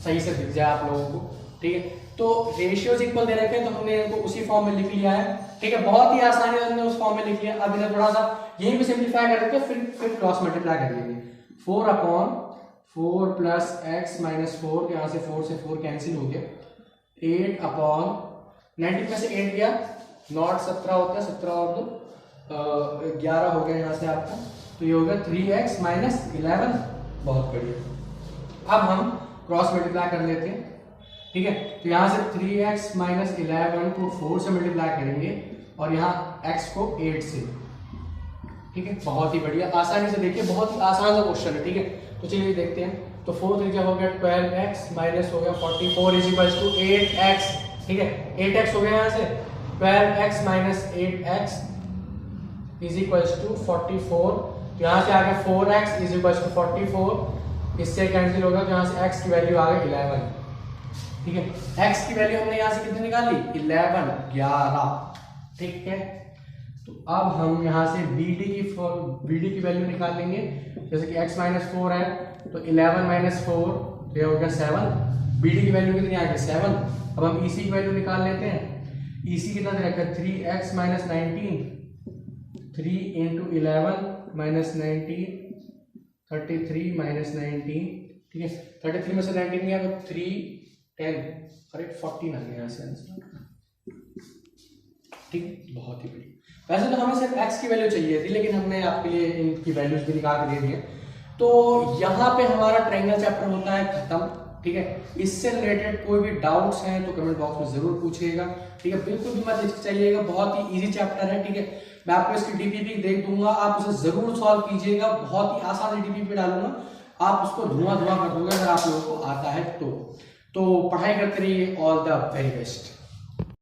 सही से दिख जाए आप लोगों को। ठीक है, तो रेशियोज इक्वल दे रखे हैं तो हमने इनको उसी फॉर्म में लिख लिया है। ठीक है, बहुत ही आसानी से हमने उस फॉर्म में लिख लिया। अब इन्हें थोड़ा सा यहीं पे सिंप्लीफाई कर देते हैं, फिर क्रॉस मल्टीप्लाई कर देंगे। 4 अपॉन 4 प्लस x माइनस 4, यहाँ से 4 से 4 कैंसिल हो गया। 8 अपॉन 90 में से 8 गया, नॉट 17 होता है, 17 और 2 11 हो गया यहाँ से आपका, तो ये हो गया 3x माइनस 11। बहुत बढ़िया। अब हम क्रॉस मल्टीप्लाई कर लेते हैं। ठीक है। तो यहाँ से 3x माइनस 11 को 4 से मल्टीप्लाई करेंगे और यहाँ x को 8 से। ठीक है, बहुत ही बढ़िया, आसानी से देखिए, बहुत ही आसान सा क्वेश्चन है। ठीक है, तो चलिए देखते हैं। तो 4 3 हो गया 12x माइनस हो गया 44 इज इक्वल टू 8x। ठीक है, 8x हो गया यहाँ से, 12x minus 8x is equal to 44। तो यहाँ से आ गया 4x इज इक्वल टू 44, इससे कैंसिल होगा। तो यहाँ से x की वैल्यू आ गई 11। ठीक है, x की वैल्यू हमने यहाँ से कितनी निकाली, 11। ठीक है, तो अब हम यहाँ से BD की वैल्यू निकाल लेंगे। जैसे कि x माइनस 4 है, तो 11 माइनस 4 तो ये हो गया 7। BD की वैल्यू कितनी आ गई, 7। अब हम EC की वैल्यू निकाल लेते हैं। EC कितना दे रखा है, 3x minus 19, 3 into 11 minus 19, 33 minus 19। ठीक है, 33 में से 19 गया तो 3 10 और 14 आ गया यहाँ से आंसर। ठीक, बहुत ही बढ़िया। वैसे तो हमें सिर्फ x की वैल्यू चाहिए थी, लेकिन हमने आपके लिए इनकी वैल्यूज भी निकाल के दे दी है। तो यहाँ पे हमारा ट्रायंगल चैप्टर होता है खत्म। ठीक है, इससे रिलेटेड कोई भी डाउट्स हैं तो कमेंट बॉक्स में जरूर पूछिएगा। ठीक है, बिल्कुल भी मत हिचकिचाइएगा, बहुत ही इजी चैप्टर है। ठीक है, मैं आपको इसकी डीपीपी दे दूंगा, आप उसे जरूर सॉल्व कीजिएगा, बहुत ही आसान डीपीपी डालूंगा, आप उसको धुआं कर दोगे अगर आप लोगों को आता है तो पढ़ाई करते रहिए। All the very best.